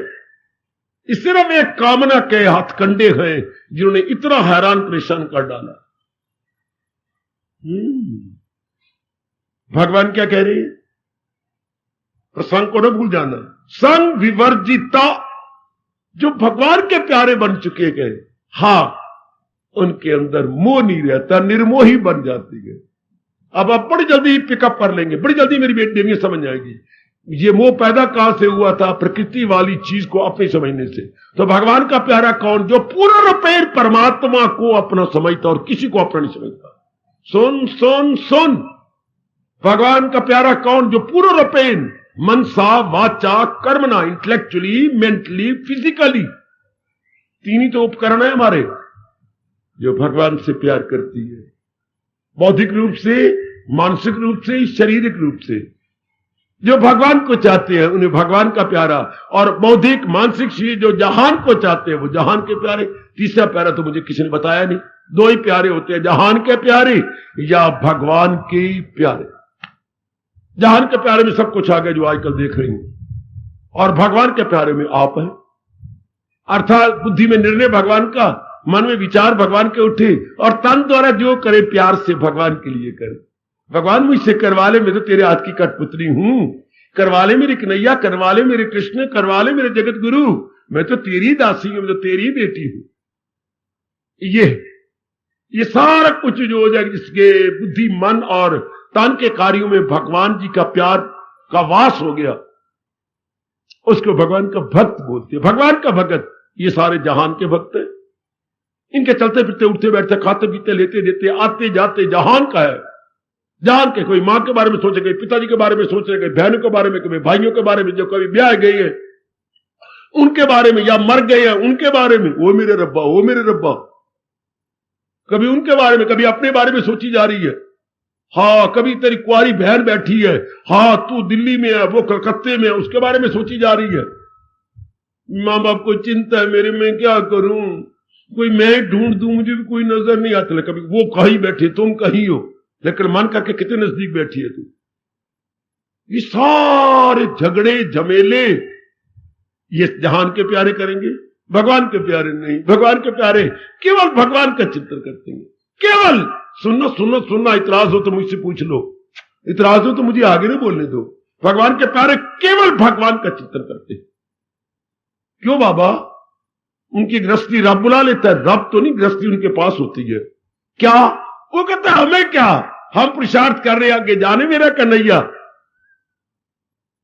इस सिर्फ एक कामना के हथकंडे हैं जिन्होंने इतना हैरान परेशान कर डाला। भगवान क्या कह रहे हैं, प्रसंग को न भूल जाना। संग विवर्जिता, जो भगवान के प्यारे बन चुके गए, हाँ, उनके अंदर मोह नहीं रहता, निर्मोही बन जाती है। अब आप बड़ी जल्दी पिकअप कर लेंगे, बड़ी जल्दी मेरी बेटी समझ आएगी ये मोह पैदा कहां से हुआ था, प्रकृति वाली चीज को अपने समझने से। तो भगवान का प्यारा कौन, जो पूरा रूपेण परमात्मा को अपना समझता और किसी को अपना नहीं समझता। सुन सुन सुन, भगवान का प्यारा कौन, जो पूरा रूपेण मनसा वाचा कर्मना, इंटेलेक्चुअली, मेंटली, फिजिकली, तीन ही तो उपकरण है हमारे, जो भगवान से प्यार करती है, बौद्धिक रूप से, मानसिक रूप से, शारीरिक रूप से। जो भगवान को चाहते हैं उन्हें भगवान का प्यारा, और बौद्धिक मानसिक जो जहान को चाहते हैं वो जहान के प्यारे। तीसरा प्यारा तो मुझे किसी ने बताया नहीं, दो ही प्यारे होते हैं, जहान के प्यारे या भगवान के प्यारे। जहान के प्यारे में सब कुछ आ गया जो आजकल देख रही हूं, और भगवान के प्यारे में आप हैं, अर्थात बुद्धि में निर्णय भगवान का, मन में विचार भगवान के उठे, और तन द्वारा जो करे प्यार से भगवान के लिए करे। भगवान मुझसे करवा ले, मैं तो तेरे हाथ की कठपुतली हूं, करवा ले मेरी कन्हैया, करवा ले मेरे कृष्ण, करवा ले मेरे जगत गुरु, मैं तो तेरी दासी हूं, मैं तो तेरी बेटी हूं। ये सारा कुछ जो हो जाएगा, जिसके बुद्धि मन और तन के कार्यों में भगवान जी का प्यार का वास हो गया, उसको भगवान का भक्त बोलते हैं। भगवान का भगत ये सारे जहान के भक्त हैं, इनके चलते फिरते, उठते बैठते, खाते पीते, लेते देते, आते जाते जहान का है। जहान के कोई मां के बारे में सोचे गए, पिताजी के बारे में सोच रहे गए, बहनों के बारे में, कभी भाइयों के बारे में, जो कभी ब्याह गई है उनके बारे में, या मर गए हैं उनके बारे में, वो मेरे रब्बा, वो मेरे रब्बा, कभी उनके बारे में, कभी अपने बारे में सोची जा रही है। हाँ, कभी तेरी कुंवारी बहन बैठी है, हाँ तू दिल्ली में है, वो कलकत्ते में है, उसके बारे में सोची जा रही है। माँ बाप को चिंता है मेरे, मैं क्या करूं, कोई मैं ढूंढ दूं, मुझे भी कोई नजर नहीं आता। कभी वो कहीं बैठे, तुम कहीं हो, लेकिन मन करके कितने नजदीक बैठी है तू। ये सारे झगड़े झमेले ये जहान के प्यारे करेंगे, भगवान के प्यारे नहीं। भगवान के प्यारे केवल भगवान का चिंतन करते हैं, केवल सुनो सुनो सुनना, इतराज हो तो मुझसे पूछ लो, इतराज हो तो मुझे आगे नहीं बोलने दो। भगवान के प्यारे केवल भगवान का चिंतन करते हैं। क्यों बाबा, उनकी गृहस्थी रब बुला लेता है, रब तो नहीं, गृहस्थी उनके पास होती है। क्या वो कहता है हमें क्या, हम पुरुषार्थ कर रहे हैं, आगे जाने मेरा कन्हैया।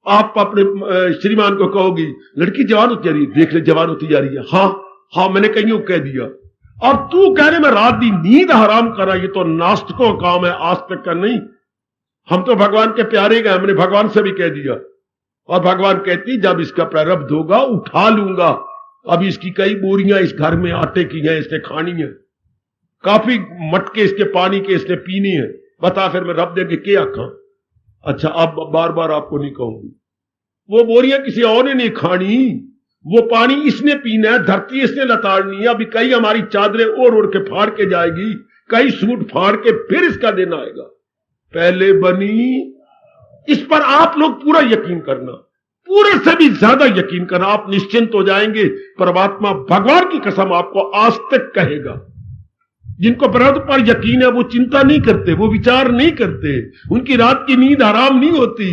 आप अपने श्रीमान को कहोगी लड़की जवान होती जा रही है, देख ले जवान होती जा रही है, हाँ हाँ मैंने कहीं कह दिया, और तू कह रहे मैं रात दी नींद हराम करा, ये तो नास्तिकों का काम है, आज तक का नहीं। हम तो भगवान के प्यारे गए, हमने भगवान से भी कह दिया, और भगवान कहती जब इसका प्रारब्ध होगा उठा लूंगा। अभी इसकी कई बोरियां इस घर में आटे की हैं, इसने खानी है, काफी मटके इसके पानी के इसने पीनी है, बता फिर मैं रब देंगे क्या आखा। अच्छा अब बार बार आपको नहीं कहूंगी, वो बोरियां किसी और ने नहीं खानी, वो पानी इसने पीना है, धरती इसने लताड़नी है। अभी कई हमारी चादरें ओढ़ के फाड़ के जाएगी, कई सूट फाड़ के फिर इसका दिन आएगा। पहले बनी, इस पर आप लोग पूरा यकीन करना, पूरे से भी ज्यादा यकीन करना, आप निश्चिंत हो जाएंगे। परमात्मा भगवान की कसम आपको आज तक कहेगा, जिनको प्रारब्ध पर यकीन है वो चिंता नहीं करते, वो विचार नहीं करते, उनकी रात की नींद आराम नहीं होती।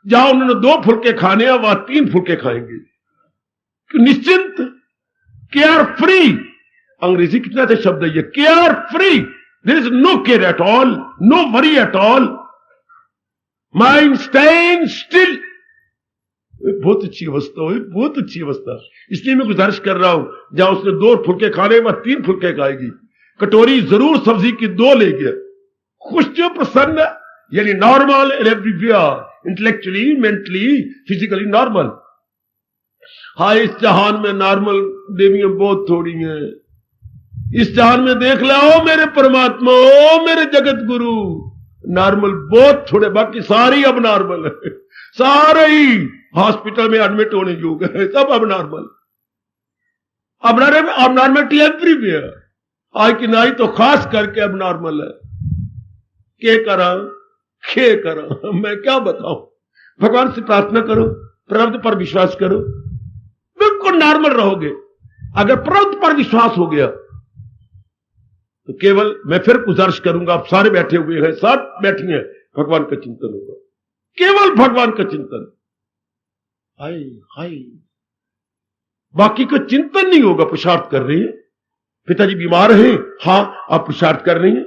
जहां उन्होंने 2 फुलके खाने हैं वहां 3 फुलके खाएंगे, निश्चिंत, केयर फ्री। अंग्रेजी कितना अच्छा शब्द है ये, care free. There is no care at all, no worry at all, mind stand still. बहुत अच्छी अवस्था हुई, बहुत अच्छी अवस्था। इसलिए मैं गुजारिश कर रहा हूं, जहां उसने 2 फुलके खाने वहां 3 फुलके खाएगी। कटोरी जरूर सब्जी की 2 ले गया, खुश जो प्रसन्न, यानी normal in everywhere, intellectually, mentally, physically normal. हाँ इस जहान में नॉर्मल देवियां बहुत थोड़ी हैं, इस जहान में देख लो मेरे परमात्मा, ओ मेरे जगत गुरु, नॉर्मल बहुत थोड़े, बाकी सारे अब नॉर्मल है, सारे ही हॉस्पिटल में एडमिट होने योग्य है, सब अब नॉर्मल। अब नॉर्मलिटी एवरीवेयर, आज की नाई तो खास करके अब नॉर्मल है। के करा मैं क्या बताऊं। भगवान से प्रार्थना करो, प्रारब्ध पर विश्वास करो, बिल्कुल नॉर्मल रहोगे। अगर प्रारब्ध पर विश्वास हो गया तो केवल मैं फिर गुजारिश करूंगा, आप सारे बैठे हुए हैं, सब बैठी हैं, भगवान का चिंतन होगा, केवल भगवान का चिंतन। हाय हाय, बाकी का चिंतन नहीं होगा। पुरुषार्थ कर रही है, पिताजी बीमार हैं, हाँ आप पुरुषार्थ कर रही हैं।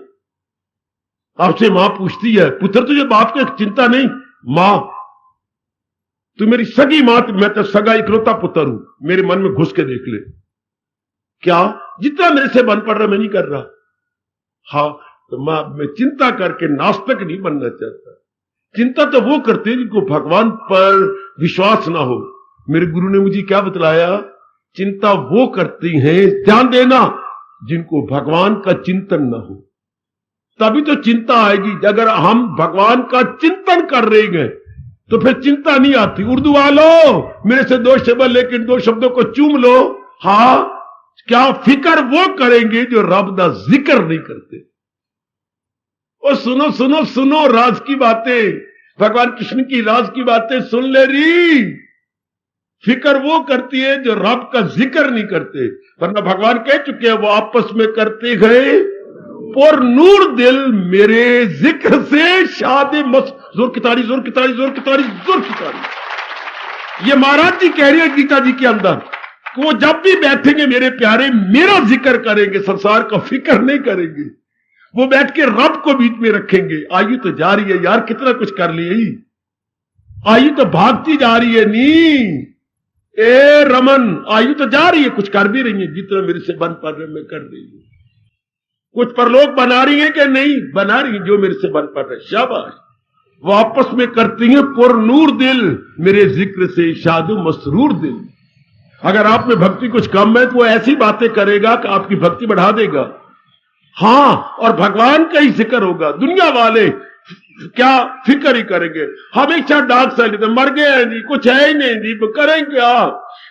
आपसे मां पूछती है पुत्र तुझे बाप की चिंता नहीं, मां तू मेरी सगी मां, मैं तो सगा इकलौता पुत्र हूं, मेरे मन में घुस के देख ले, क्या जितना मेरे से बन पड़ रहा मैं नहीं कर रहा। हाँ तो मां मैं चिंता करके नास्तिक नहीं बनना चाहता। चिंता तो वो करते जिनको भगवान पर विश्वास ना हो। मेरे गुरु ने मुझे क्या बतलाया, चिंता वो करती हैं, ध्यान देना, जिनको भगवान का चिंतन ना हो, तभी तो चिंता आएगी। अगर हम भगवान का चिंतन कर रहे हैं तो फिर चिंता नहीं आती। उर्दू वालों मेरे से 2 शब्द लेकिन 2 शब्दों को चूम लो। हाँ क्या फिक्र वो करेंगे जो रब का जिक्र नहीं करते। और सुनो सुनो सुनो राज की बातें, भगवान कृष्ण की राज की बातें सुन ले रही। फिक्र वो करती है जो रब का जिक्र नहीं करते, वरना भगवान कह चुके हैं वो आपस में करते गए और नूर दिल मेरे जिक्र से शादे मस्त। जोर की ताड़ी, जोर की ताड़ी, जोर की ताड़ी, जोर की ताड़ी। ये महाराज जी कह रहे हैं गीता जी के अंदर कि वो जब भी बैठेंगे मेरे प्यारे मेरा जिक्र करेंगे, संसार का फिक्र नहीं करेंगे। वो बैठ के रब को बीच में रखेंगे। आयु तो जा रही है यार, कितना कुछ कर लिए, आयु तो भागती जा रही है। नी ए रमन, आयु तो जा रही है, कुछ कर भी रही है, जितना मेरे से बन पड़ रहे मैं कर रही हूं। कुछ परलोक बना रही है कि नहीं बना रही है, जो मेरे से बन पड़ रहे शाबाश। वो आपस में करती हैं पुर नूर दिल मेरे जिक्र से शादु मसरूर दिल। अगर आप में भक्ति कुछ कम है तो वो ऐसी बातें करेगा कि आपकी भक्ति बढ़ा देगा। हाँ और भगवान का ही जिक्र होगा। दुनिया वाले क्या फिक्र ही करेंगे, हमेशा डाक साइड मर गए हैं जी, कुछ है ही नहीं जी, करें क्या,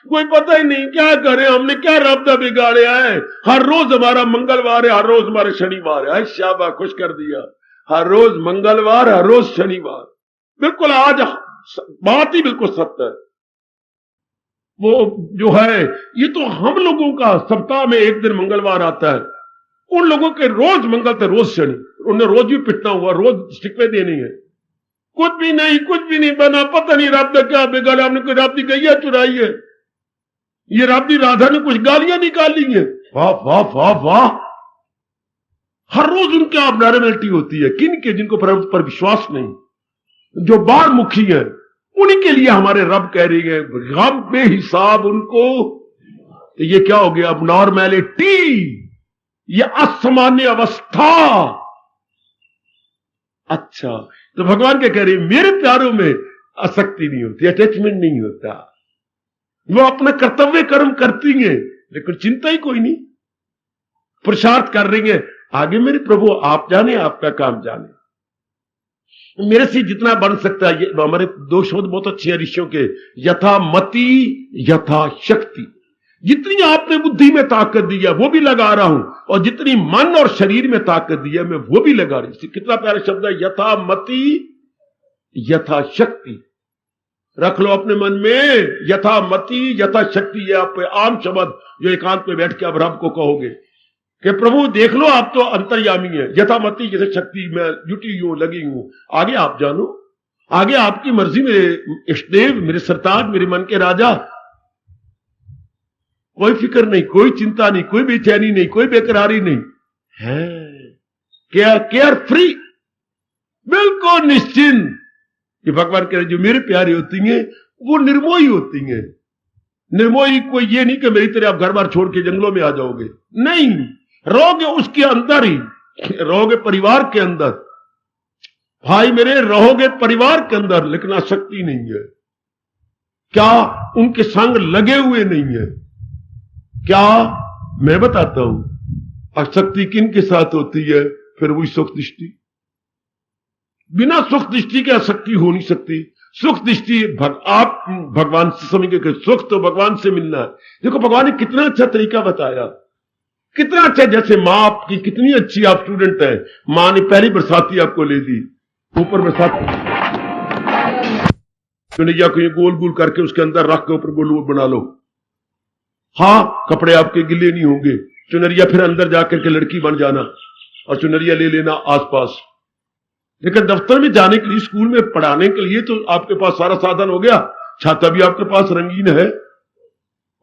कोई पता ही नहीं क्या करें, हमने क्या रब्ता बिगाड़े है। हर रोज हमारा मंगलवार है, हर रोज हमारा शनिवार है। शाबाश, खुश कर दिया, हर रोज मंगलवार, हर रोज शनिवार। बिल्कुल आज बात ही बिल्कुल सत्य है। वो जो है ये तो हम लोगों का सप्ताह में एक दिन मंगलवार आता है, उन लोगों के रोज मंगल थे रोज शनि, उन्हें रोज भी पिटना हुआ, रोज स्टिकवे देनी है। कुछ भी नहीं, कुछ भी नहीं बना, पता नहीं रब का क्या बिगाड़ा, हमने कोई रब की गैया चुराई है। ये राबड़ी राधा ने कुछ गालियां निकाली हैं, वाह वाह वाह वाह। हर रोज उनके आप नॉर्मलिटी होती है। किन के? जिनको पर विश्वास नहीं, जो बार मुखी है, उन्हीं के लिए हमारे रब कह रही है गम बेहिसाब उनको। तो ये क्या हो गया अब? नॉर्मैलिटी, ये असामान्य अवस्था। अच्छा, तो भगवान क्या कह रहे हैं? मेरे प्यारों में आसक्ति नहीं होती, अटैचमेंट नहीं होता, वो अपना कर्तव्य कर्म करती हैं, लेकिन चिंता ही कोई नहीं, पुरुषार्थ कर रही है। आगे मेरे प्रभु आप जाने, आपका काम जाने, मेरे से जितना बन सकता है। ये हमारे दो शब्द बहुत अच्छे हैं ऋषियों के, यथा मति यथा शक्ति। जितनी आपने बुद्धि में ताकत दी है वो भी लगा रहा हूं, और जितनी मन और शरीर में ताकत दी है मैं वो भी लगा रही हूं। कितना प्यारा शब्द है, यथा मति यथा शक्ति। रख लो अपने मन में, यथा मति यथा शक्ति। ये आप आम शब्द जो एकांत में बैठ के अब रब को कहोगे कि प्रभु देख लो आप तो अंतर्यामी है, यथा मति जैसे शक्ति में जुटी हूं, लगी हूं, आगे आप जानो, आगे आपकी मर्जी। मेरे इष्टदेव, मेरे सरताज, मेरे मन के राजा, कोई फिक्र नहीं, कोई चिंता नहीं, कोई बेचैनी नहीं, कोई बेकरारी नहीं है, केयर फ्री, बिल्कुल निश्चिंत। ये भगवान कह रहे जो मेरे प्यारे होती हैं वो निर्मोही होती हैं। निर्मोही कोई ये नहीं कि मेरी तरह आप घर बार छोड़ के जंगलों में आ जाओगे, नहीं, रहोगे उसके अंदर ही, रहोगे परिवार के अंदर। भाई मेरे, रहोगे परिवार के अंदर, लेकिन आसक्ति नहीं है। क्या उनके संग लगे हुए नहीं है? क्या मैं बताता हूं आसक्ति किन के साथ होती है? फिर वही सुख दृष्टि। बिना सुख दृष्टि के आसक्ति हो नहीं सकती। सुख दृष्टि आप भगवान से समझेंगे कि सुख तो भगवान से मिलना है। देखो भगवान ने कितना अच्छा तरीका बताया, कितना अच्छा। जैसे माँ आपकी कितनी अच्छी, आप स्टूडेंट है, माँ ने पहली बरसाती आपको ले दी, ऊपर बरसाती चुनैया को ये गोल गोल करके उसके अंदर रख के ऊपर गोल गोल बना लो। हाँ, कपड़े आपके गिले नहीं होंगे। चुनरिया फिर अंदर जाकर के लड़की बन जाना और चुनरिया ले लेना आसपास। लेकिन दफ्तर में जाने के लिए, स्कूल में पढ़ाने के लिए तो आपके पास सारा साधन हो गया। छाता भी आपके पास रंगीन है,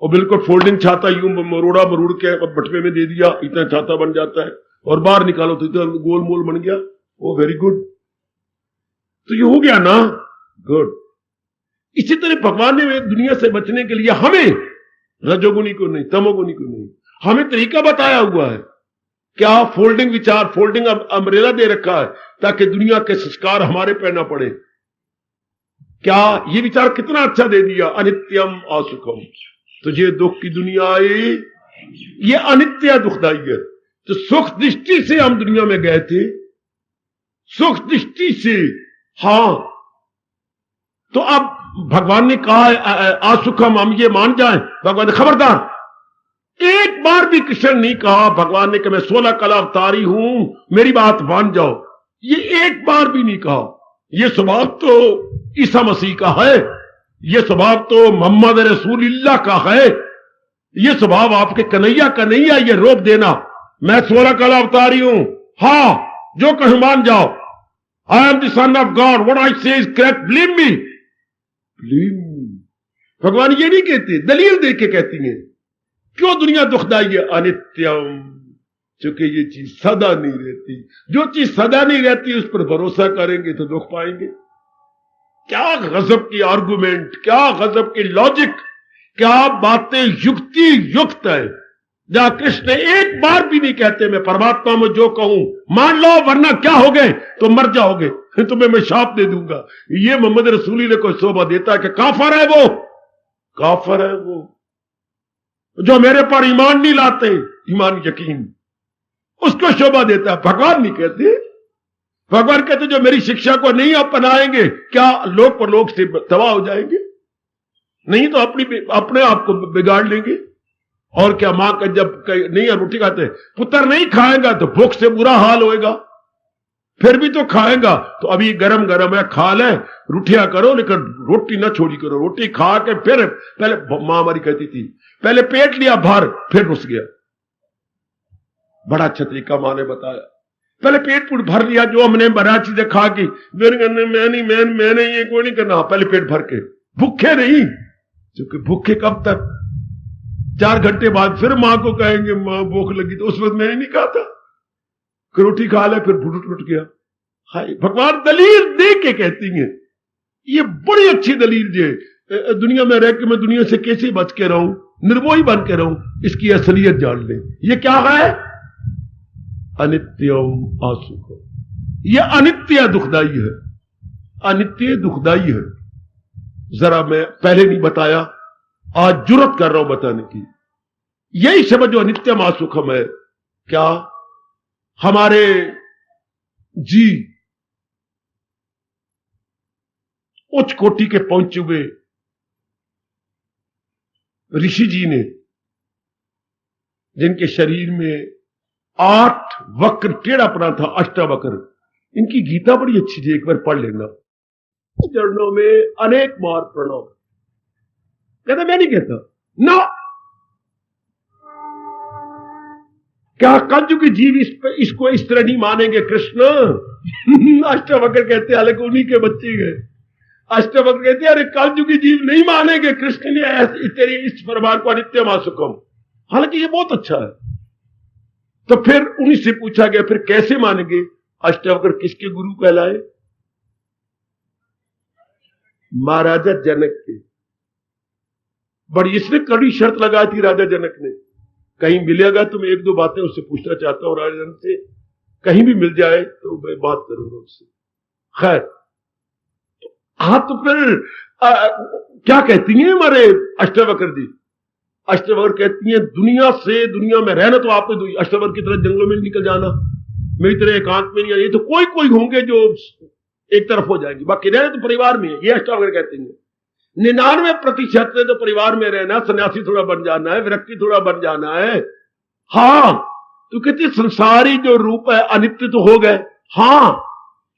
और बिल्कुल फोल्डिंग छाता, यूं मरोड़ा मरोड़ के बटवे में दे दिया, इतना छाता बन जाता है, और बाहर निकालो तो इतना गोल मोल बन गया। ओ वेरी गुड, तो ये हो गया ना, गुड। इसी तरह भगवान ने दुनिया से बचने के लिए हमें, रजोगुनी को नहीं, तमोगुनी को नहीं, हमें तरीका बताया हुआ है। क्या? फोल्डिंग विचार, फोल्डिंग अम्ब्रेला दे रखा है ताकि दुनिया के संस्कार हमारे पे ना पड़े। क्या ये विचार कितना अच्छा दे दिया, अनित्यम असुखम। तुझे दुख की दुनिया आई, ये अनित्य दुखदाई है। तो सुख दृष्टि से हम दुनिया में गए थे, सुख दृष्टि से। हां, तो अब भगवान ने कहा असुखम, हम ये मान जाएं। भगवान ने खबरदार, एक बार भी कृष्ण नहीं कहा भगवान ने कि मैं 16 कला अवतारी हूं, मेरी बात मान जाओ, ये एक बार भी नहीं कहा। ये स्वभाव तो ईसा मसीह का है, ये स्वभाव तो मोहम्मद रसूलुल्लाह का है, ये स्वभाव आपके कन्हैया का नहीं है। ये रोक देना मैं 16 कला अवतारी हूं, हां जो कहूं मान जाओ, I am the son of God, what I से इज करेक्ट, बिलीव मी। भगवान ये नहीं कहते, दलील दे के कहती है। क्यों दुनिया दुखदाई है? अनित्यम, क्योंकि ये चीज सदा नहीं रहती। जो चीज सदा नहीं रहती उस पर भरोसा करेंगे तो दुख पाएंगे। क्या गजब की आर्गुमेंट, क्या गजब की लॉजिक, क्या बातें युक्ति युक्त है। जहां कृष्ण एक बार भी नहीं कहते मैं परमात्मा में जो कहूं मान लो, वरना क्या हो गए तो मर जाओगे, तुम्हें मैं शाप दे दूंगा। ये मोहम्मद रसूली ने कोई शोभा देता है कि काफर है वो, काफर है वो जो मेरे पर ईमान नहीं लाते, ईमान यकीन, उसको शोभा देता है। भगवान नहीं कहते, भगवान कहते जो मेरी शिक्षा को नहीं अपनाएंगे क्या लोक परलोक से तबाह हो जाएंगे, नहीं तो अपने आप को बिगाड़ लेंगे। और क्या मां का जब नहीं रोटी खाते, पुत्र नहीं खाएगा तो भूख से बुरा हाल होएगा, फिर भी तो खाएगा। तो अभी गरम गरम है, खा ले, रुठिया करो लेकिन रोटी ना छोड़ी करो। रोटी खा के फिर, पहले मां हमारी कहती थी पहले पेट लिया भर, फिर रुस गया। बड़ा अच्छा तरीका मां ने बताया, पहले पेट पूट भर लिया, जो हमने बड़ा चीजें खा की, मैंने ये कोई नहीं करना, पहले पेट भर के, भूखे नहीं, क्योंकि भूखे कब तक, 4 घंटे बाद फिर मां को कहेंगे मां भूख लगी, तो उस वक्त मैंने नहीं कहा था, रोटी खा ले, फिर फुट उठ गया। हाय भगवान दलील दे के कहती हैं, ये बड़ी अच्छी दलील है, दुनिया में रह के मैं दुनिया से कैसे बच के रहूं, निर्मोही बन के रहूं, इसकी असलियत जान ले। ये क्या है? अनित्यम आसुखम। ये अनित्य दुखदाई है, अनित्य दुखदाई है। जरा मैं पहले नहीं बताया, आज जुर्रत कर रहा हूं बताने की। यही समझो अनित्यम आसुखम है। क्या हमारे जी उच्च कोटि के पहुंचे हुए ऋषि जी ने, जिनके शरीर में 8 वक्र टेढ़ापना था, अष्टावक्र, इनकी गीता बड़ी अच्छी थी, एक बार पढ़ लेना। चरणों में अनेक बार प्रणाम। कहता मैं नहीं कहता ना, क्या कलयुगी जीव इसको इस तरह नहीं मानेंगे कृष्ण? अष्टावक्र कहते हैं, हालांकि उन्हीं के बच्चे गए, अष्टावक्र कहते हैं अरे कलयुगी जीव नहीं मानेंगे कृष्ण ने तेरी इस फरमान को अनित्यम आसुखम। हालांकि ये बहुत अच्छा है। तो फिर उन्हीं से पूछा गया फिर कैसे मानेंगे? अष्टावक्र किसके गुरु कहलाए? महाराजा जनक के। बड़ी इसने कड़ी शर्त लगाई थी राजा जनक ने, कहीं मिलेगा तो मैं 1-2 बातें उससे पूछना चाहता हूं राजा जनक से, कहीं भी मिल जाए तो मैं बात करूंगा उससे। खैर, हाँ तो फिर क्या कहती हैं हमारे अष्टावक्र जी? अष्टावक्र कहती हैं दुनिया में रहना तो आपने अष्टावक्र की तरह जंगलों में निकल जाना, मेरी तरह एकांत में नहीं आना। ये तो कोई होंगे जो एक तरफ हो जाएंगे, बाकी रहना तो परिवार में है, ये अष्टावक्र कहती हैं। 99% तो परिवार में रहना, सन्यासी थोड़ा बन जाना है, विरक्ति थोड़ा बन जाना है। हाँ तो कहती संसारी जो रूप है अनित्य तो हो गए, हाँ,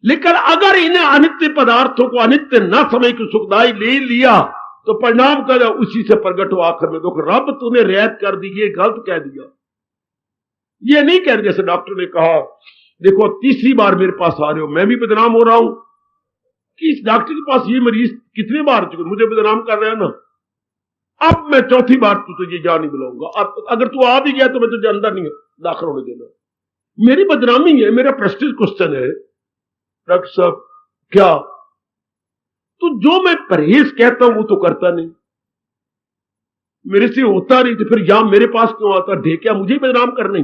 लेकिन अगर इन्हें अनित्य पदार्थों को अनित्य न समय की सुखदाई ले लिया तो परिणाम कर उसी से प्रकट हो आखिर में। देखो रब तूने रियायत कर दी, ये गलत कह दिया। ये नहीं कह रहे जैसे डॉक्टर ने कहा, देखो 3री बार मेरे पास आ रहे हो, मैं भी बदनाम हो रहा हूं कि इस डॉक्टर के पास ये मरीज कितने बार चुके, मुझे बदनाम कर रहे हैं ना, अब मैं 4थी बार तुझे जा नहीं बुलाऊंगा। अब अगर तू आ भी गया तो मैं तुझे अंदर नहीं दाखिल होने देना। मेरी बदनामी है, मेरा प्रेस्टीज क्वेश्चन है। डॉक्टर साहब क्या? तो जो मैं परहेज कहता हूं वो तो करता नहीं, मेरे से होता नहीं, तो फिर यहां मेरे पास क्यों आता? ढेकिया मुझे बदनाम करने।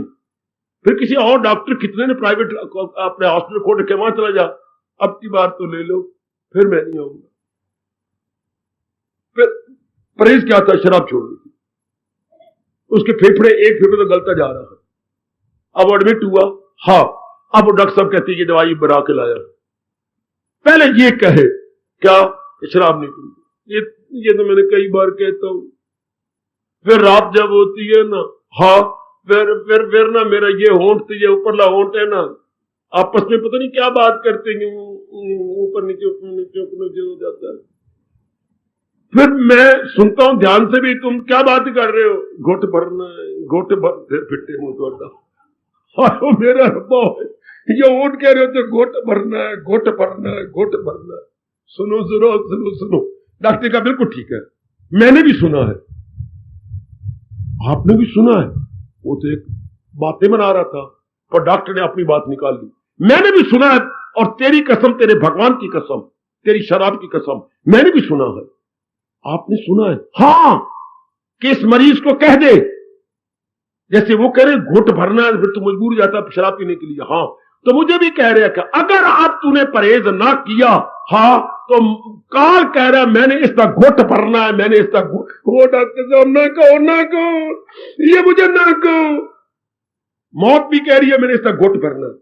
फिर किसी और डॉक्टर, कितने ने प्राइवेट अपने हॉस्पिटल खोल रखे, वहां चला जा, अब की बार तो ले लो, फिर मैं नहीं आऊंगा। फिर परहेज क्या था? शराब छोड़नी थी। उसके एक फेफड़े तो गलता जा रहा है। अब एडमिट हुआ, हाँ, अब डॉक्टर साहब कहते ये दवाई बना के लाया। पहले ये कहे क्या शराब नहीं पीनी, ये तो मैंने कई बार कहता हूं। फिर रात जब होती है ना, हाँ, फिर ना मेरा ये होंठ तो ये ऊपरला होंठ है ना, आपस में पता नहीं क्या बात करते हैं, ऊपर नीचे हो जाता है। फिर मैं सुनता हूं ध्यान से भी, तुम क्या बात कर रहे हो? घुट भरना है, घुट भर, फिर फिटे मुंह तोड़ना। मेरा रब्बा है, ये ओट कह रहे हो तो घुट भरना है, घुट भरना है, घुट भरना है। सुनो, डॉक्टर का बिल्कुल ठीक है, मैंने भी सुना है, आपने भी सुना है। वो तो एक बातें बना रहा था, पर डॉक्टर ने अपनी बात निकाल ली। मैंने भी सुना है, और तेरी कसम, तेरे भगवान की कसम, तेरी शराब की कसम, मैंने भी सुना है। आपने सुना है? हाँ, कि इस मरीज को कह दे, जैसे वो कह रहे घुट भरना है, फिर तो मजबूर जाता है शराब पीने के लिए। हाँ, तो मुझे भी कह रहे हैं कि अगर आप तूने परहेज ना किया, हाँ, तो काल कह रहा है मैंने इसका घुट भरना है, मैंने इसका घुट ना कहो, ये मुझे ना कहो। मौत भी कह रही है मैंने इसका घुट भरना है।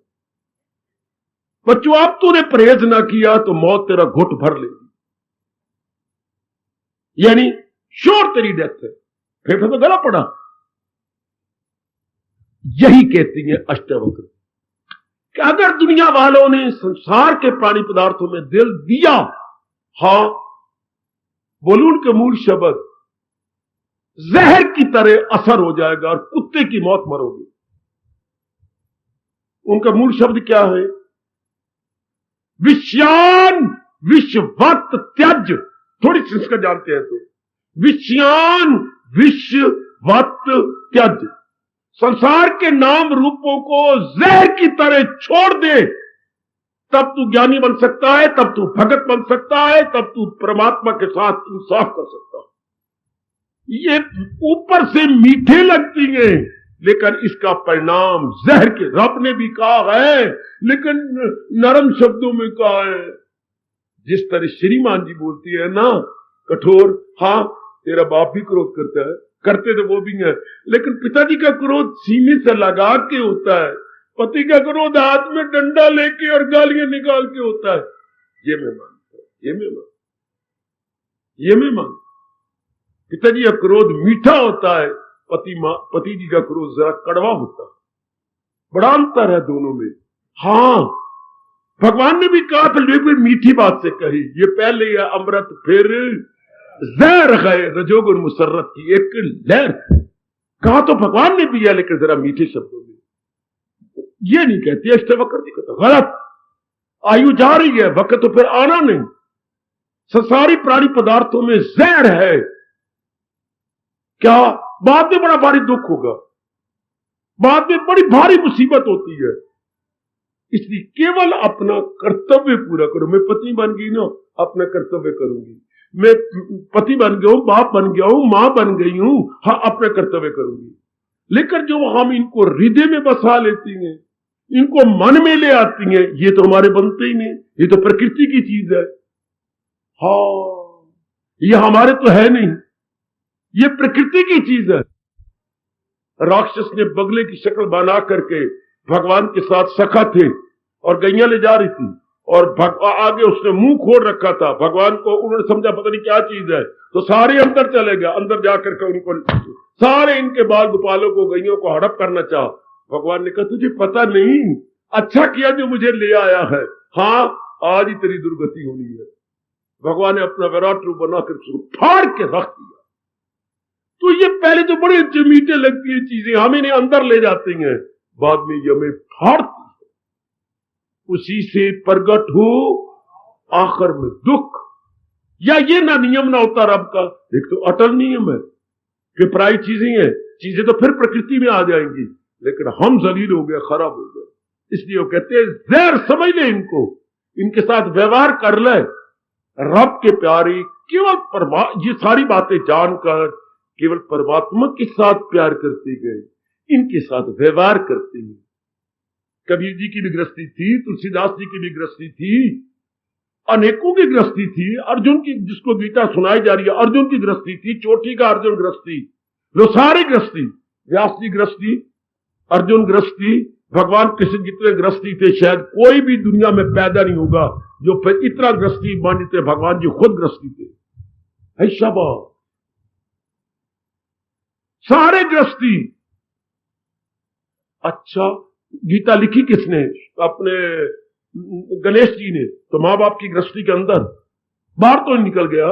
बच्चों, अब तूने परहेज ना किया तो मौत तेरा घुट भर लेगी, यानी श्योर तेरी डेथ है। फिर तो गला पड़ा। यही कहती है अष्टावक्र कि अगर दुनिया वालों ने संसार के प्राणी पदार्थों में दिल दिया, हाँ, बोलूं उनके मूल शब्द, जहर की तरह असर हो जाएगा और कुत्ते की मौत मरोगे। उनका मूल शब्द क्या है? विषयान विश्ववत त्यज। थोड़ी संस्कृत जानते हैं तो, विषयान विश्ववत वत त्यज, संसार के नाम रूपों को जहर की तरह छोड़ दे, तब तू ज्ञानी बन सकता है, तब तू भगत बन सकता है, तब तू परमात्मा के साथ इंसाफ कर सकता है। ये ऊपर से मीठे लगती हैं, लेकिन इसका परिणाम जहर के, रब ने भी कहा है लेकिन नरम शब्दों में कहा है। जिस तरह श्रीमान जी बोलती है ना, कठोर, हाँ तेरा बाप भी क्रोध करता है, करते तो वो भी है, लेकिन पिताजी का क्रोध सीने से लगा के होता है, पति का क्रोध हाथ में डंडा लेके और गालियां निकाल के होता है। ये मैं मानता हूं, ये मैं मानता। पिताजी का क्रोध मीठा होता है, पति जी का क्रोध जरा कड़वा होता है, बड़ा अंतर है दोनों में। हाँ, भगवान ने भी कहा था, लेकिन मीठी बात से कही, ये पहले यह अमृत फिर जहर है, रजोगुण मुसर्रत की एक लहर। कहा तो भगवान ने भी है, लेकिन जरा मीठे शब्दों में। ये नहीं कहती अष्टवक्र जी कहते गलत, आयु जा रही है, वक्त तो फिर आना नहीं। संसारी प्राणी पदार्थों में जहर है, क्या बाद में बड़ा भारी दुख होगा, बाद में बड़ी भारी मुसीबत होती है। इसलिए केवल अपना कर्तव्य पूरा करो। मैं पत्नी बन गई ना, अपना कर्तव्य करूंगी, मैं पति बन गया हूं, बाप बन गया हूं, मां बन गई हूं, हाँ अपना कर्तव्य करूंगी। लेकिन जो हम इनको हृदय में बसा लेती हैं, इनको मन में ले आती हैं, ये तो हमारे बनते ही नहीं, ये तो प्रकृति की चीज है। हाँ, ये हमारे तो है नहीं, ये प्रकृति की चीज है। राक्षस ने बगले की शक्ल बना करके भगवान के साथ सखा थे और गैया ले जा रही थी, और आगे उसने मुंह खोल रखा था। भगवान को उन्होंने समझा पता नहीं क्या चीज है, तो सारे अंदर चले गए। अंदर जाकर के उनको सारे इनके बाल गोपालों को, गैयों को हड़प करना चाहा। भगवान ने कहा तुझे पता नहीं, अच्छा किया जो मुझे ले आया है, हाँ आज ही तेरी दुर्गति होनी है। भगवान ने अपना विराट रूप बनाकर उसको फाड़ के रख दिया। तो ये पहले तो बड़े मीठे लगती है चीजें, हम इन्हें अंदर ले जाती हैं, बाद में ये हमें फाड़ती है। उसी से प्रगट हो आखिर में दुख। या ये ना नियम ना होता रब का, एक तो अटल नियम है कि प्राय चीजें हैं, चीजें तो फिर प्रकृति में आ जाएंगी, लेकिन हम जलील हो गए, खराब हो गए। इसलिए वो कहते हैं जहर समझ ले इनको, इनके साथ व्यवहार कर ले। रब के प्यारे केवल ये सारी बातें जानकर केवल परमात्मा के साथ प्यार करते गए, इनके साथ व्यवहार करते हैं। कबीर जी की भी गृहस्थी थी, तुलसीदास जी की भी गृहस्थी थी, अनेकों की गृहस्थी थी। अर्जुन की, जिसको गीता सुनाई जा रही है, अर्जुन की गृहस्थी थी, चोटी का अर्जुन गृहस्थी, वो सारी गृहस्थी, व्यास जी गृहस्थी, अर्जुन गृहस्थी, भगवान कृष्ण जितने गृहस्थी थे शायद कोई भी दुनिया में पैदा नहीं होगा जो फिर इतना गृहस्थी मानते। भगवान जी खुद गृहस्थी थे, शाबाश, सारे गृहस्थी। अच्छा, गीता लिखी किसने? अपने गणेश जी ने। तो मां बाप की गृहस्थी के अंदर बाहर तो निकल गया।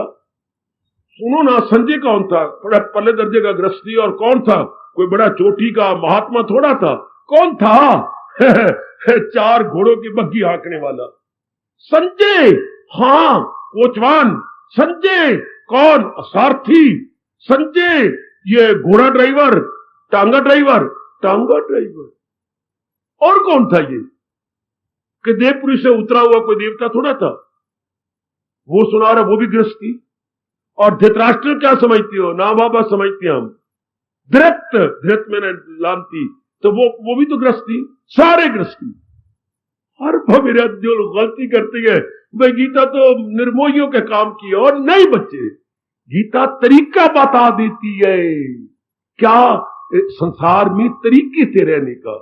सुनो ना, संजय कौन था? बड़ा पहले दर्जे का गृहस्थी, और कौन था? कोई बड़ा चोटी का महात्मा थोड़ा था। कौन था? 4 घोड़ों की बग्घी हाँकने वाला संजय। हाँ, कोचवान संजय। कौन? सारथी संजय, ये घोड़ा ड्राइवर, टांगा ड्राइवर, टांगा ड्राइवर। और कौन था ये? कि देवपुरी से उतरा हुआ कोई देवता थोड़ा था। वो सुना रहा, वो भी गृहस्थी। और धृतराष्ट्र क्या समझती हो? ना बाबा समझती हम। धृत मैंने लानती, तो वो भी तो गृहस्थी, सारे गृहस्थी। हर मेरे जो गलती करती है भाई, गीता तो निर्मोहियों के काम की है। और नहीं बच्चे, गीता तरीका बता देती है क्या संसार में तरीके से रहने का।